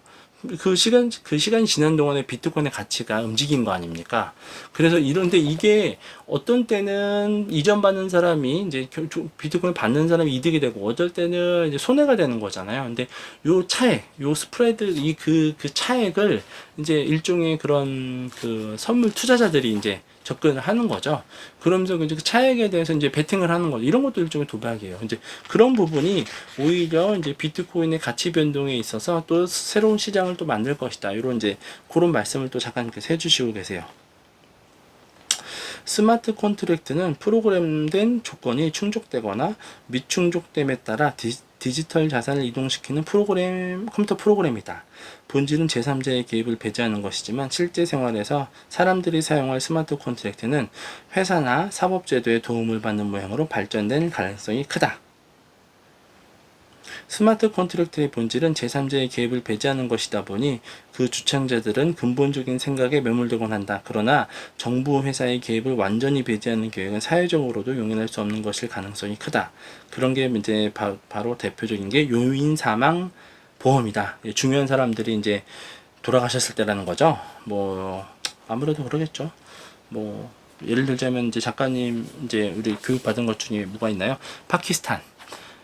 그 시간이 지난 동안에 비트코인의 가치가 움직인 거 아닙니까? 그래서 이런데 이게 어떤 때는 이전받는 사람이 이제 비트코인 받는 사람이 이득이 되고, 어떨 때는 이제 손해가 되는 거잖아요. 근데 요 차액, 요 스프레드, 그 차액을 이제 일종의 그런 그 선물 투자자들이 이제 접근을 하는 거죠. 그러면서 이제 그 차액에 대해서 이제 베팅을 하는 거죠. 이런 것도 일종의 도박이에요. 이제 그런 부분이 오히려 이제 비트코인의 가치 변동에 있어서 또 새로운 시장을 또 만들 것이다. 이런 이제 그런 말씀을 또 작가님께서 해주시고 계세요. 스마트 컨트랙트는 프로그램된 조건이 충족되거나 미충족됨에 따라 디지털 자산을 이동시키는 컴퓨터 프로그램이다. 본질은 제3자의 개입을 배제하는 것이지만 실제 생활에서 사람들이 사용할 스마트 컨트랙트는 회사나 사법제도의 도움을 받는 모양으로 발전될 가능성이 크다. 스마트 컨트랙트의 본질은 제3자의 개입을 배제하는 것이다 보니 그 주창자들은 근본적인 생각에 매몰되곤 한다. 그러나 정부 회사의 개입을 완전히 배제하는 계획은 사회적으로도 용인할 수 없는 것일 가능성이 크다. 그런 게 이제 바로 대표적인 게 요인 사망 보험이다. 중요한 사람들이 이제 돌아가셨을 때라는 거죠. 뭐 아무래도 그러겠죠. 뭐 예를 들자면 이제 작가님 이제 우리 교육 받은 것 중에 뭐가 있나요? 파키스탄.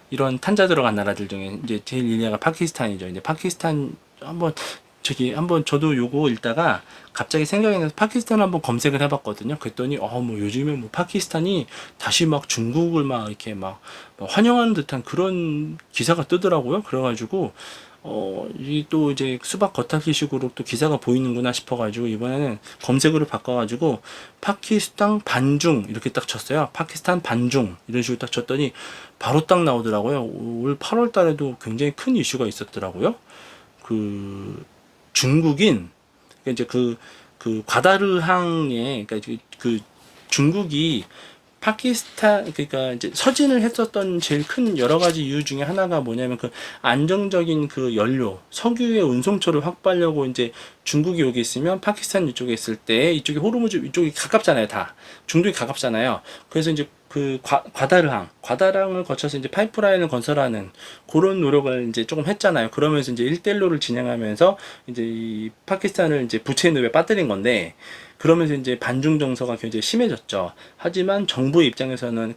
이런 탄자 들어간 나라들 중에 이제 제일 유리가 파키스탄이죠. 이제 파키스탄 한번 저도 요거 읽다가 갑자기 생각이 나서 파키스탄 한번 검색을 해봤거든요. 그랬더니 뭐 요즘에 뭐 파키스탄이 다시 막 중국을 막 이렇게 막 환영하는 듯한 그런 기사가 뜨더라고요. 그래가지고 이 또 이제 수박 겉핥기식으로 또 기사가 보이는구나 싶어가지고 이번에는 검색으로 바꿔가지고 파키스탄 반중 이렇게 딱 쳤어요. 파키스탄 반중 이런 식으로 딱 쳤더니 바로 딱 나오더라고요. 올 8월 달에도 굉장히 큰 이슈가 있었더라고요. 그 중국인 이제 그 과다르항에 그러니까 그 중국이 파키스탄 그러니까 이제 서진을 했었던 제일 큰 여러 가지 이유 중에 하나가 뭐냐면 그 안정적인 그 연료 석유의 운송처를 확보하려고 이제 중국이 여기 있으면 파키스탄 이쪽에 있을 때 이쪽이 호르무즈 이쪽이 가깝잖아요. 다 중동이 가깝잖아요. 그래서 이제 그 과다랑을 거쳐서 이제 파이프라인을 건설하는 그런 노력을 이제 조금 했잖아요. 그러면서 이제 1대1로를 진행하면서 이제 이 파키스탄을 이제 부채 늪에 빠뜨린 건데, 그러면서 이제 반중 정서가 굉장히 심해졌죠. 하지만 정부의 입장에서는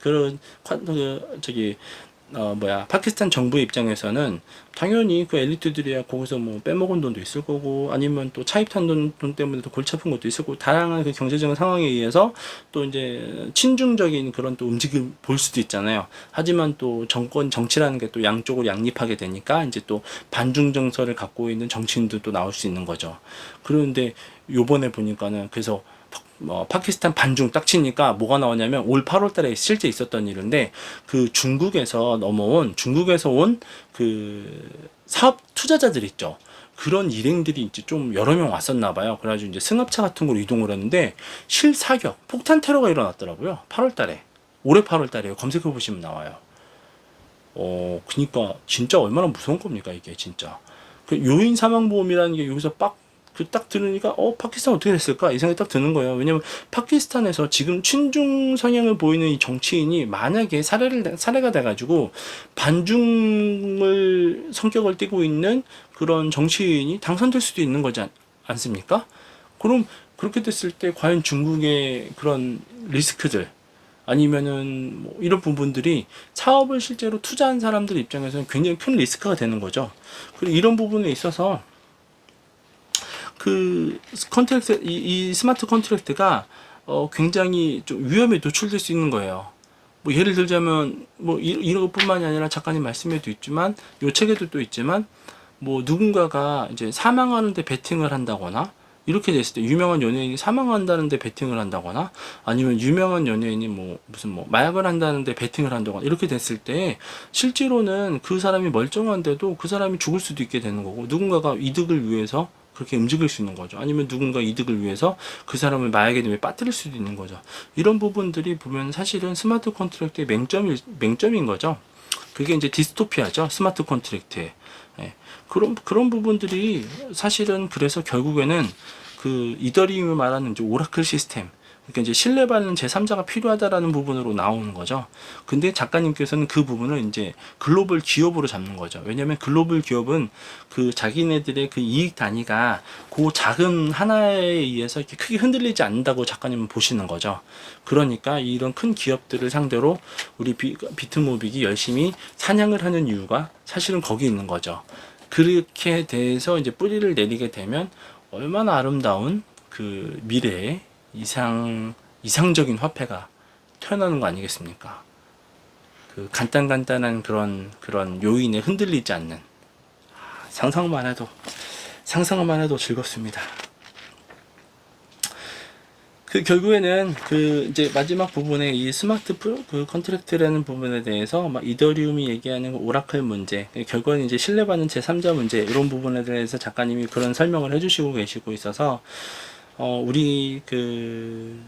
파키스탄 정부의 입장에서는 당연히 그 엘리트들이야 거기서 뭐 빼먹은 돈도 있을 거고, 아니면 또 차입한 돈 때문에 또 골치 아픈 것도 있을 거고, 다양한 그 경제적인 상황에 의해서 또 이제 친중적인 그런 또 움직임 볼 수도 있잖아요. 하지만 또 정치라는 게 또 양쪽으로 양립하게 되니까 이제 또 반중 정서를 갖고 있는 정치인도 또 나올 수 있는 거죠. 그런데 요번에 보니까는 그래서 파키스탄 반중 딱 치니까 뭐가 나오냐면 올 8월 달에 실제 있었던 일인데, 그 중국에서 온 그 사업 투자자들 있죠. 그런 일행들이 이제 좀 여러 명 왔었나 봐요. 그래가지고 이제 승합차 같은 걸로 이동을 했는데 실사격, 폭탄 테러가 일어났더라고요. 8월 달에. 올해 8월 달에요. 검색해 보시면 나와요. 그니까 진짜 얼마나 무서운 겁니까, 이게 진짜. 그 요인 사망보험이라는 게 여기서 딱 들으니까 파키스탄 어떻게 됐을까 이 생각이 딱 드는 거예요. 왜냐면 파키스탄에서 지금 친중 성향을 보이는 이 정치인이 만약에 살해가 돼가지고 반중을 성격을 띠고 있는 그런 정치인이 당선될 수도 있는 거지 않습니까? 그럼 그렇게 됐을 때 과연 중국의 그런 리스크들 아니면은 뭐 이런 부분들이 사업을 실제로 투자한 사람들 입장에서는 굉장히 큰 리스크가 되는 거죠. 그리고 이런 부분에 있어서 그 이 스마트 컨트랙트가 굉장히 좀 위험에 노출될 수 있는 거예요. 뭐 예를 들자면 뭐 이런 것뿐만이 아니라 작가님 말씀에도 있지만 요 책에도 또 있지만 뭐 누군가가 이제 사망하는데 베팅을 한다거나 이렇게 됐을 때 유명한 연예인이 사망한다는데 베팅을 한다거나 아니면 유명한 연예인이 뭐 무슨 뭐 마약을 한다는데 베팅을 한다거나 이렇게 됐을 때 실제로는 그 사람이 멀쩡한데도 그 사람이 죽을 수도 있게 되는 거고 누군가가 이득을 위해서 그렇게 움직일 수 있는 거죠. 아니면 누군가 이득을 위해서 그 사람을 마약에 대해 빠뜨릴 수도 있는 거죠. 이런 부분들이 보면 사실은 스마트 컨트랙트의 맹점인 거죠. 그게 이제 디스토피아죠. 스마트 컨트랙트에. 예. 그런 부분들이 사실은 그래서 결국에는 그 이더리움을 말하는 이제 오라클 시스템, 그러니까 이제 신뢰받는 제3자가 필요하다라는 부분으로 나오는 거죠. 근데 작가님께서는 그 부분을 이제 글로벌 기업으로 잡는 거죠. 왜냐하면 글로벌 기업은 그 자기네들의 그 이익 단위가 그 작은 하나에 의해서 이렇게 크게 흔들리지 않는다고 작가님은 보시는 거죠. 그러니까 이런 큰 기업들을 상대로 우리 비트모빅이 열심히 사냥을 하는 이유가 사실은 거기 있는 거죠. 그렇게 돼서 이제 뿌리를 내리게 되면 얼마나 아름다운 그 미래에 이상적인 화폐가 태어나는 거 아니겠습니까? 그 간단한 그런 요인에 흔들리지 않는 상상만 해도 즐겁습니다. 그 결국에는 그 이제 마지막 부분에 이 스마트 그 컨트랙트라는 부분에 대해서 막 이더리움이 얘기하는 오라클 문제, 결국은 이제 신뢰받는 제3자 문제 이런 부분에 대해서 작가님이 그런 설명을 해주시고 계시고 있어서 우리 그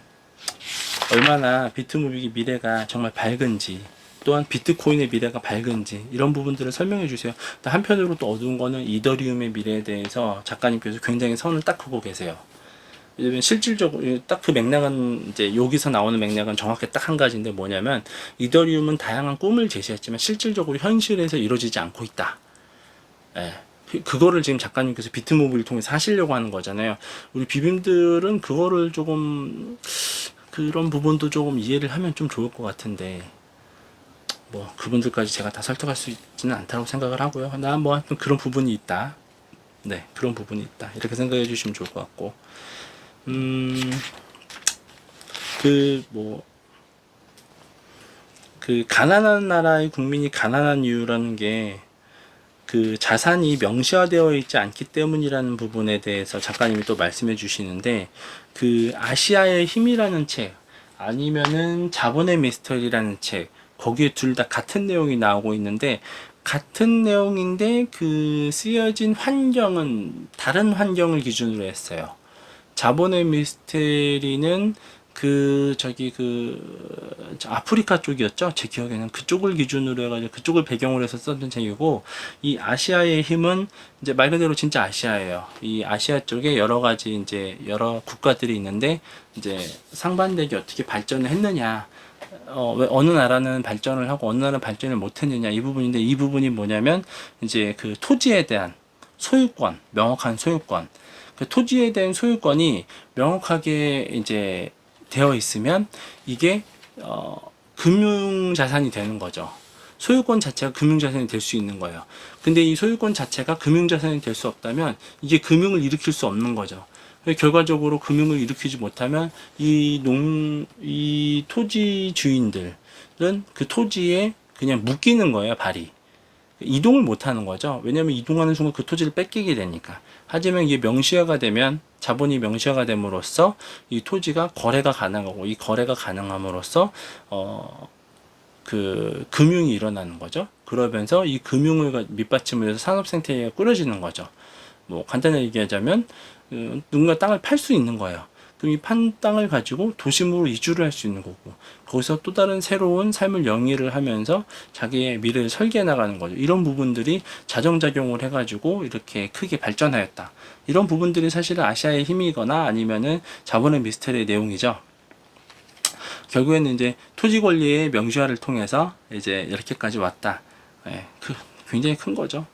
얼마나 비트무빅의 미래가 정말 밝은지 또한 비트코인의 미래가 밝은지 이런 부분들을 설명해 주세요. 한편으로 또 어두운 거는 이더리움의 미래에 대해서 작가님께서 굉장히 선을 딱 긋고 계세요. 왜냐면 실질적으로 딱 그 맥락은 이제 여기서 나오는 맥락은 정확히 딱 한 가지인데 뭐냐면 이더리움은 다양한 꿈을 제시했지만 실질적으로 현실에서 이루어지지 않고 있다. 예. 그거를 지금 작가님께서 비트모브를 통해서 하시려고 하는 거잖아요. 우리 비빔들은 그거를 조금 그런 부분도 조금 이해를 하면 좀 좋을 것 같은데 뭐 그분들까지 제가 다 설득할 수 있지는 않다고 생각을 하고요. 나 뭐 하여튼 그런 부분이 있다. 네, 그런 부분이 있다. 이렇게 생각해 주시면 좋을 것 같고 그 가난한 나라의 국민이 가난한 이유라는 게 그 자산이 명시화되어 있지 않기 때문이라는 부분에 대해서 작가님이 또 말씀해 주시는데 그 아시아의 힘이라는 책 아니면은 자본의 미스터리라는 책 거기에 둘 다 같은 내용이 나오고 있는데 같은 내용인데 그 쓰여진 환경은 다른 환경을 기준으로 했어요. 자본의 미스테리는 그 아프리카 쪽이었죠. 제 기억에는 그쪽을 기준으로 해가지고 그쪽을 배경으로 해서 썼던 책이고 이 아시아의 힘은 이제 말 그대로 진짜 아시아예요. 이 아시아 쪽에 여러 가지 이제 여러 국가들이 있는데 이제 상반되게 어떻게 발전을 했느냐. 왜 어느 나라는 발전을 하고 어느 나라는 발전을 못했느냐 이 부분인데 이 부분이 뭐냐면 이제 그 토지에 대한 소유권, 명확한 소유권. 그 토지에 대한 소유권이 명확하게 이제 되어 있으면 이게 금융 자산이 되는 거죠. 소유권 자체가 금융 자산이 될 수 있는 거예요. 근데 이 소유권 자체가 금융 자산이 될 수 없다면 이게 금융을 일으킬 수 없는 거죠. 결과적으로 금융을 일으키지 못하면 이 토지 주인들은 그 토지에 그냥 묶이는 거예요, 발이. 이동을 못 하는 거죠. 왜냐하면 이동하는 순간 그 토지를 뺏기게 되니까. 하지만 이게 명시화가 되면 자본이 명시화가 됨으로써 이 토지가 거래가 가능하고 이 거래가 가능함으로써 그 금융이 일어나는 거죠. 그러면서 이 금융을 밑받침을 해서 산업 생태계가 꾸려지는 거죠. 뭐 간단하게 얘기하자면 누군가 땅을 팔 수 있는 거예요. 그럼 이 판 땅을 가지고 도심으로 이주를 할 수 있는 거고 거기서 또 다른 새로운 삶을 영위를 하면서 자기의 미래를 설계해 나가는 거죠. 이런 부분들이 자정작용을 해가지고 이렇게 크게 발전하였다. 이런 부분들이 사실은 아시아의 힘이거나 아니면은 자본의 미스터리의 내용이죠. 결국에는 이제 토지 권리의 명시화를 통해서 이제 이렇게까지 왔다. 예, 굉장히 큰 거죠.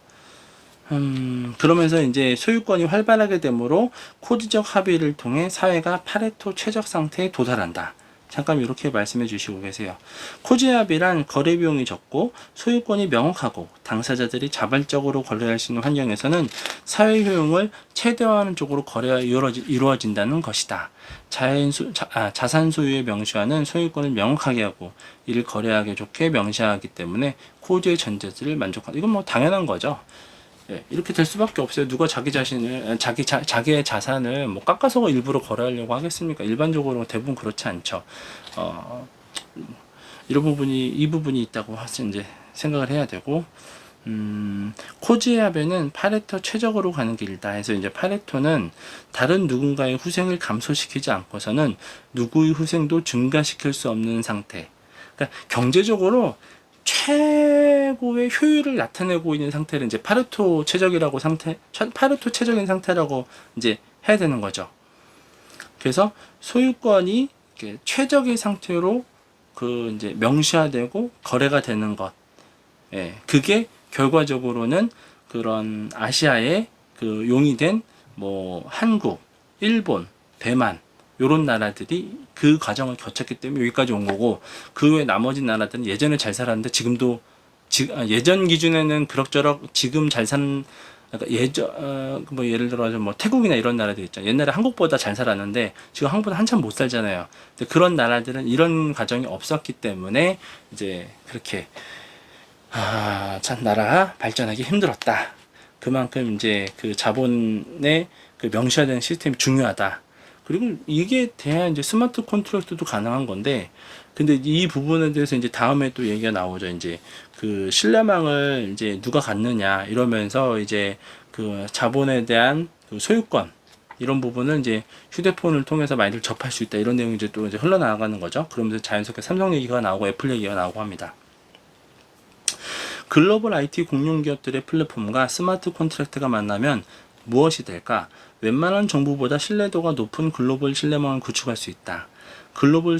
그러면서 이제 소유권이 활발하게 되므로 코드적 합의를 통해 사회가 파레토 최적 상태에 도달한다. 잠깐 이렇게 말씀해 주시고 계세요. 코지압이란 거래 비용이 적고 소유권이 명확하고 당사자들이 자발적으로 거래할 수 있는 환경에서는 사회 효용을 최대화하는 쪽으로 거래가 이루어진다는 것이다. 자산 소유의 명시화는 소유권을 명확하게 하고 이를 거래하기 좋게 명시하기 때문에 코드의 전제들을 만족한다. 이건 뭐 당연한 거죠. 예, 이렇게 될 수밖에 없어요. 누가 자기의 자산을 뭐 깎아서 일부러 거래하려고 하겠습니까? 일반적으로 대부분 그렇지 않죠. 이 부분이 있다고 이제 생각을 해야 되고, 코지압에는 파레토 최적으로 가는 길이다 해서 이제 파레토는 다른 누군가의 후생을 감소시키지 않고서는 누구의 후생도 증가시킬 수 없는 상태. 그러니까 경제적으로 최고의 효율을 나타내고 있는 상태를 이제 파레토 최적인 상태라고 이제 해야 되는 거죠. 그래서 소유권이 최적의 상태로 이제 명시화되고 거래가 되는 것. 예, 그게 결과적으로는 그런 아시아의 용이 된 뭐 한국, 일본, 대만 요런 나라들이 그 과정을 거쳤기 때문에 여기까지 온 거고, 그 외 나머지 나라들은 예전에 잘 살았는데 지금도 예전 기준에는 그럭저럭 지금 잘 사는, 그러니까 뭐 예를 들어서 뭐 태국이나 이런 나라들 있죠. 옛날에 한국보다 잘 살았는데 지금 한국보다 한참 못 살잖아요. 근데 그런 나라들은 이런 과정이 없었기 때문에 이제 그렇게 참 나라가 발전하기 힘들었다. 그만큼 이제 그 자본의 그 명시화되는 시스템이 중요하다. 그리고 이게 돼야 이제 스마트 컨트랙트도 가능한 건데, 근데 이 부분에 대해서 이제 다음에 또 얘기가 나오죠. 이제 그 신뢰망을 이제 누가 갖느냐 이러면서 이제 그 자본에 대한 그 소유권 이런 부분을 이제 휴대폰을 통해서 많이들 접할 수 있다, 이런 내용이 이제 또 이제 흘러나가는 거죠. 그러면서 자연스럽게 삼성 얘기가 나오고 애플 얘기가 나오고 합니다. 글로벌 IT 공룡 기업들의 플랫폼과 스마트 컨트랙트가 만나면 무엇이 될까? 웬만한 정보보다 신뢰도가 높은 글로벌 신뢰망을 구축할 수 있다. 글로벌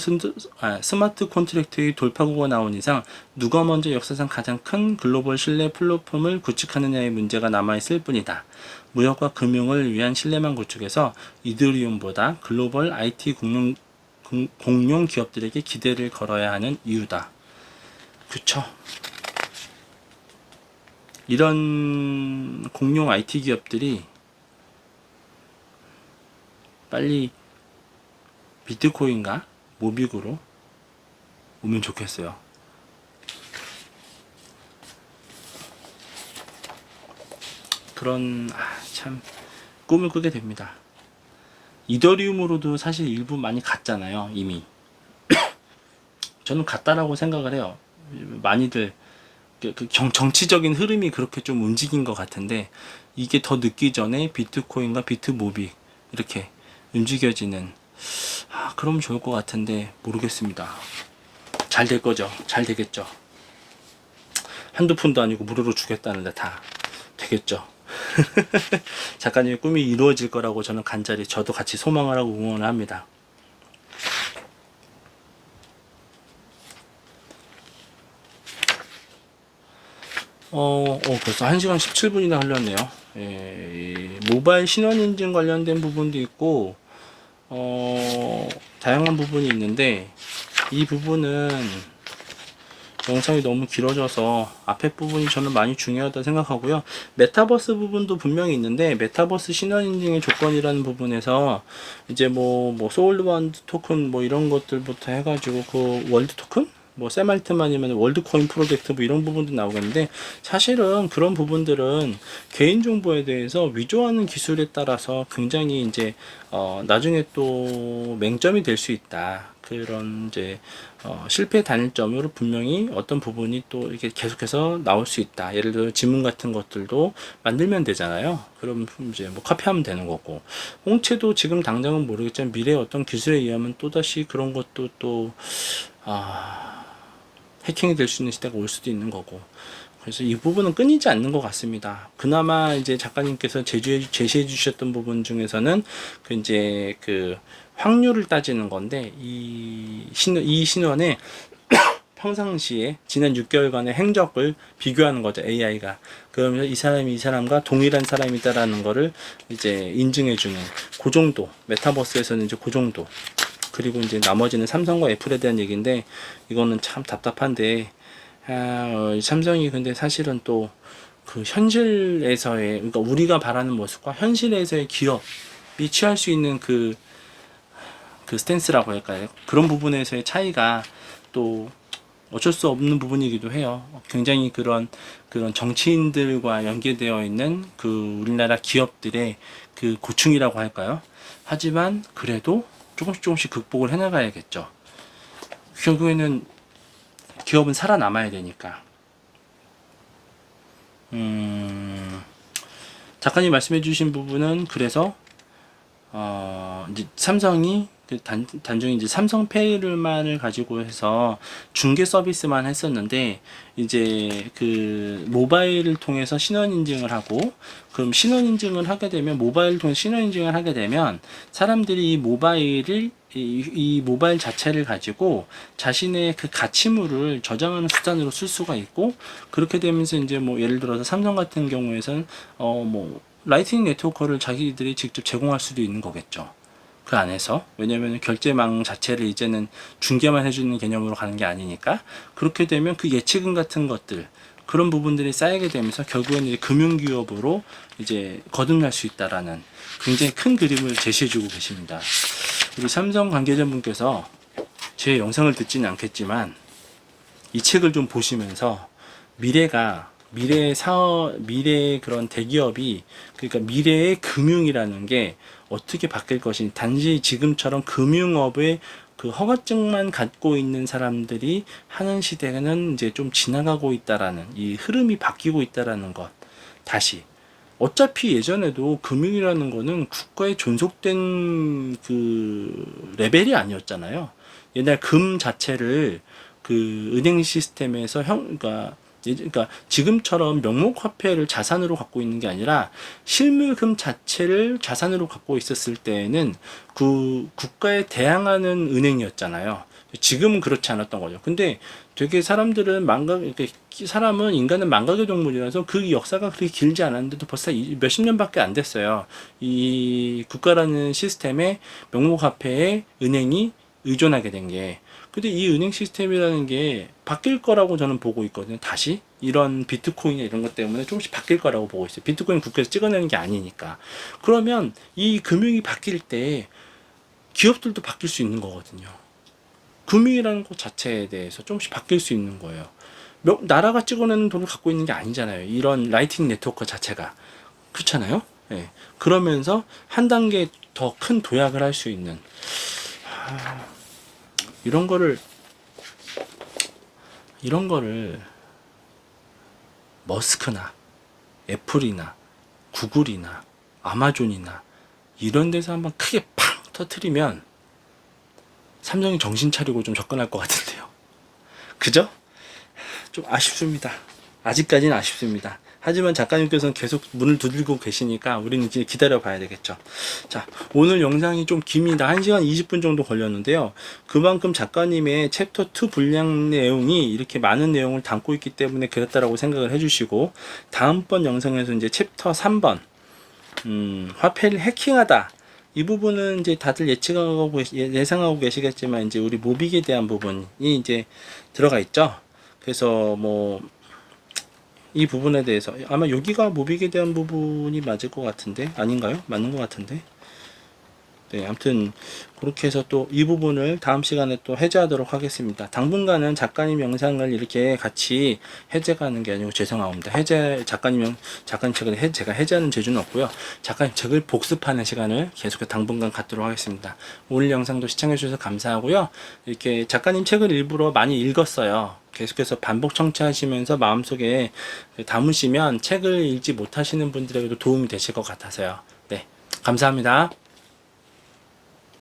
스마트 컨트랙트의 돌파구가 나온 이상 누가 먼저 역사상 가장 큰 글로벌 신뢰 플랫폼을 구축하느냐의 문제가 남아있을 뿐이다. 무역과 금융을 위한 신뢰망 구축에서 이더리움보다 글로벌 IT 공룡 기업들에게 기대를 걸어야 하는 이유다. 그쵸? 이런 공룡 IT 기업들이 빨리 비트코인과 모빅으로 오면 좋겠어요. 그런 참 꿈을 꾸게 됩니다. 이더리움으로도 사실 일부 많이 갔잖아요, 이미. 저는 갔다라고 생각을 해요. 많이들 정치적인 흐름이 그렇게 좀 움직인 것 같은데, 이게 더 늦기 전에 비트코인과 비트모빅 이렇게 움직여지는, 그러면 좋을 것 같은데 모르겠습니다. 잘 될 거죠. 잘 되겠죠. 한두 푼도 아니고 무료로 주겠다는데 다 되겠죠. 작가님의 꿈이 이루어질 거라고 저는 간절히, 저도 같이 소망을 하고 응원을 합니다. 벌써 1시간 17분이나 흘렀네요. 모바일 신원 인증 관련된 부분도 있고, 다양한 부분이 있는데, 이 부분은 영상이 너무 길어져서 앞에 부분이 저는 많이 중요하다 생각하고요. 메타버스 부분도 분명히 있는데, 메타버스 신원 인증의 조건이라는 부분에서 이제 뭐 소울원드 토큰 뭐 이런 것들부터 해가지고 그 월드 토큰? 뭐 세말트만이면 월드코인 프로젝트 뭐 이런 부분도 나오겠는데, 사실은 그런 부분들은 개인정보에 대해서 위조하는 기술에 따라서 굉장히 이제 나중에 또 맹점이 될 수 있다. 그런 이제 실패 단일점으로 분명히 어떤 부분이 또 이렇게 계속해서 나올 수 있다. 예를 들어 지문 같은 것들도 만들면 되잖아요. 그럼 이제 뭐 카피하면 되는 거고, 홍채도 지금 당장은 모르겠지만 미래의 어떤 기술에 의하면 또다시 그런 것도 또 해킹이 될 수 있는 시대가 올 수도 있는 거고, 그래서 이 부분은 끊이지 않는 것 같습니다. 그나마 이제 작가님께서 제시해 주셨던 부분 중에서는 이제 그 확률을 따지는 건데, 이 신원에 평상시에 지난 6개월간의 행적을 비교하는 거죠, AI가. 그러면서 이 사람이 이 사람과 동일한 사람이다라는 거를 이제 인증해 주는, 그 정도, 메타버스에서는 이제 그 정도 그리고 이제 나머지는 삼성과 애플에 대한 얘기인데, 이거는 참 답답한데, 삼성이 근데 사실은 또 그 현실에서의, 그러니까 우리가 바라는 모습과 현실에서의 기업이 취할 수 있는 그 스탠스라고 할까요? 그런 부분에서의 차이가 또 어쩔 수 없는 부분이기도 해요. 굉장히 그런 정치인들과 연계되어 있는 그 우리나라 기업들의 그 고충이라고 할까요? 하지만 그래도 조금씩 극복을 해나가야겠죠. 결국에는 기업은 살아남아야 되니까. 작가님 말씀해주신 부분은 그래서 이제 삼성이 단종이 이제 삼성페이를만을 가지고 해서 중개 서비스만 했었는데, 이제 그 모바일을 통해서 신원 인증을 하고, 그럼 신원 인증을 하게 되면, 모바일을 통해서 신원 인증을 하게 되면 사람들이 이 모바일 자체를 가지고 자신의 그 가치물을 저장하는 수단으로 쓸 수가 있고, 그렇게 되면서 이제 뭐 예를 들어서 삼성 같은 경우에는 뭐 라이트닝 네트워크를 자기들이 직접 제공할 수도 있는 거겠죠. 그 안에서. 왜냐면 결제망 자체를 이제는 중개만 해주는 개념으로 가는 게 아니니까. 그렇게 되면 그 예치금 같은 것들, 그런 부분들이 쌓이게 되면서 결국에는 이제 금융기업으로 이제 거듭날 수 있다라는 굉장히 큰 그림을 제시해주고 계십니다. 우리 삼성 관계자분께서 제 영상을 듣지는 않겠지만 이 책을 좀 보시면서 미래의 그런 대기업이, 그러니까 미래의 금융이라는 게 어떻게 바뀔 것인지, 단지 지금처럼 금융업의 그 허가증만 갖고 있는 사람들이 하는 시대는 이제 좀 지나가고 있다라는, 이 흐름이 바뀌고 있다라는 것. 다시 어차피 예전에도 금융이라는 거는 국가에 존속된 그 레벨이 아니었잖아요. 옛날 금 자체를 그 은행 시스템에서 그러니까 지금처럼 명목화폐를 자산으로 갖고 있는 게 아니라 실물금 자체를 자산으로 갖고 있었을 때에는 그 국가에 대항하는 은행이었잖아요. 지금은 그렇지 않았던 거죠. 근데 되게 사람은 인간은 망각의 동물이라서 그 역사가 그렇게 길지 않았는데도 벌써 몇십 년밖에 안 됐어요. 이 국가라는 시스템에 명목화폐에 은행이 의존하게 된 게. 근데 이 은행 시스템이라는 게 바뀔 거라고 저는 보고 있거든요. 다시 이런 비트코인이나 이런 것 때문에 조금씩 바뀔 거라고 보고 있어요. 비트코인 국가에서 찍어내는 게 아니니까. 그러면 이 금융이 바뀔 때 기업들도 바뀔 수 있는 거거든요. 금융이라는 것 자체에 대해서 조금씩 바뀔 수 있는 거예요. 나라가 찍어내는 돈을 갖고 있는 게 아니잖아요. 이런 라이팅 네트워크 자체가. 그렇잖아요. 네. 그러면서 한 단계 더 큰 도약을 할 수 있는, 이런 거를 머스크나 애플이나 구글이나 아마존이나 이런 데서 한번 크게 팡 터트리면 삼성이 정신 차리고 좀 접근할 것 같은데요. 그죠? 좀 아쉽습니다. 아직까지는 아쉽습니다. 하지만 작가님께서는 계속 문을 두들고 계시니까 우리는 이제 기다려 봐야 되겠죠. 자, 오늘 영상이 좀 깁니다. 1시간 20분 정도 걸렸는데요. 그만큼 작가님의 챕터 2 분량 내용이 이렇게 많은 내용을 담고 있기 때문에 그랬다라고 생각을 해주시고, 다음번 영상에서 이제 챕터 3번, 화폐를 해킹하다. 이 부분은 이제 다들 예상하고 계시겠지만, 이제 우리 모빅에 대한 부분이 이제 들어가 있죠. 그래서 뭐, 이 부분에 대해서 아마 여기가 모빅에 대한 부분이 맞을 것 같은데, 아닌가요? 맞는 것 같은데. 네, 아무튼 그렇게 해서 또 이 부분을 다음 시간에 또 해제하도록 하겠습니다. 당분간은 작가님 영상을 이렇게 같이 해제가 하는 게 아니고, 죄송합니다. 작가님 책을 제가 해제하는 재주는 없고요. 작가님 책을 복습하는 시간을 계속해서 당분간 갖도록 하겠습니다. 오늘 영상도 시청해 주셔서 감사하고요. 이렇게 작가님 책을 일부러 많이 읽었어요. 계속해서 반복 청취하시면서 마음속에 담으시면 책을 읽지 못하시는 분들에게도 도움이 되실 것 같아서요. 네, 감사합니다.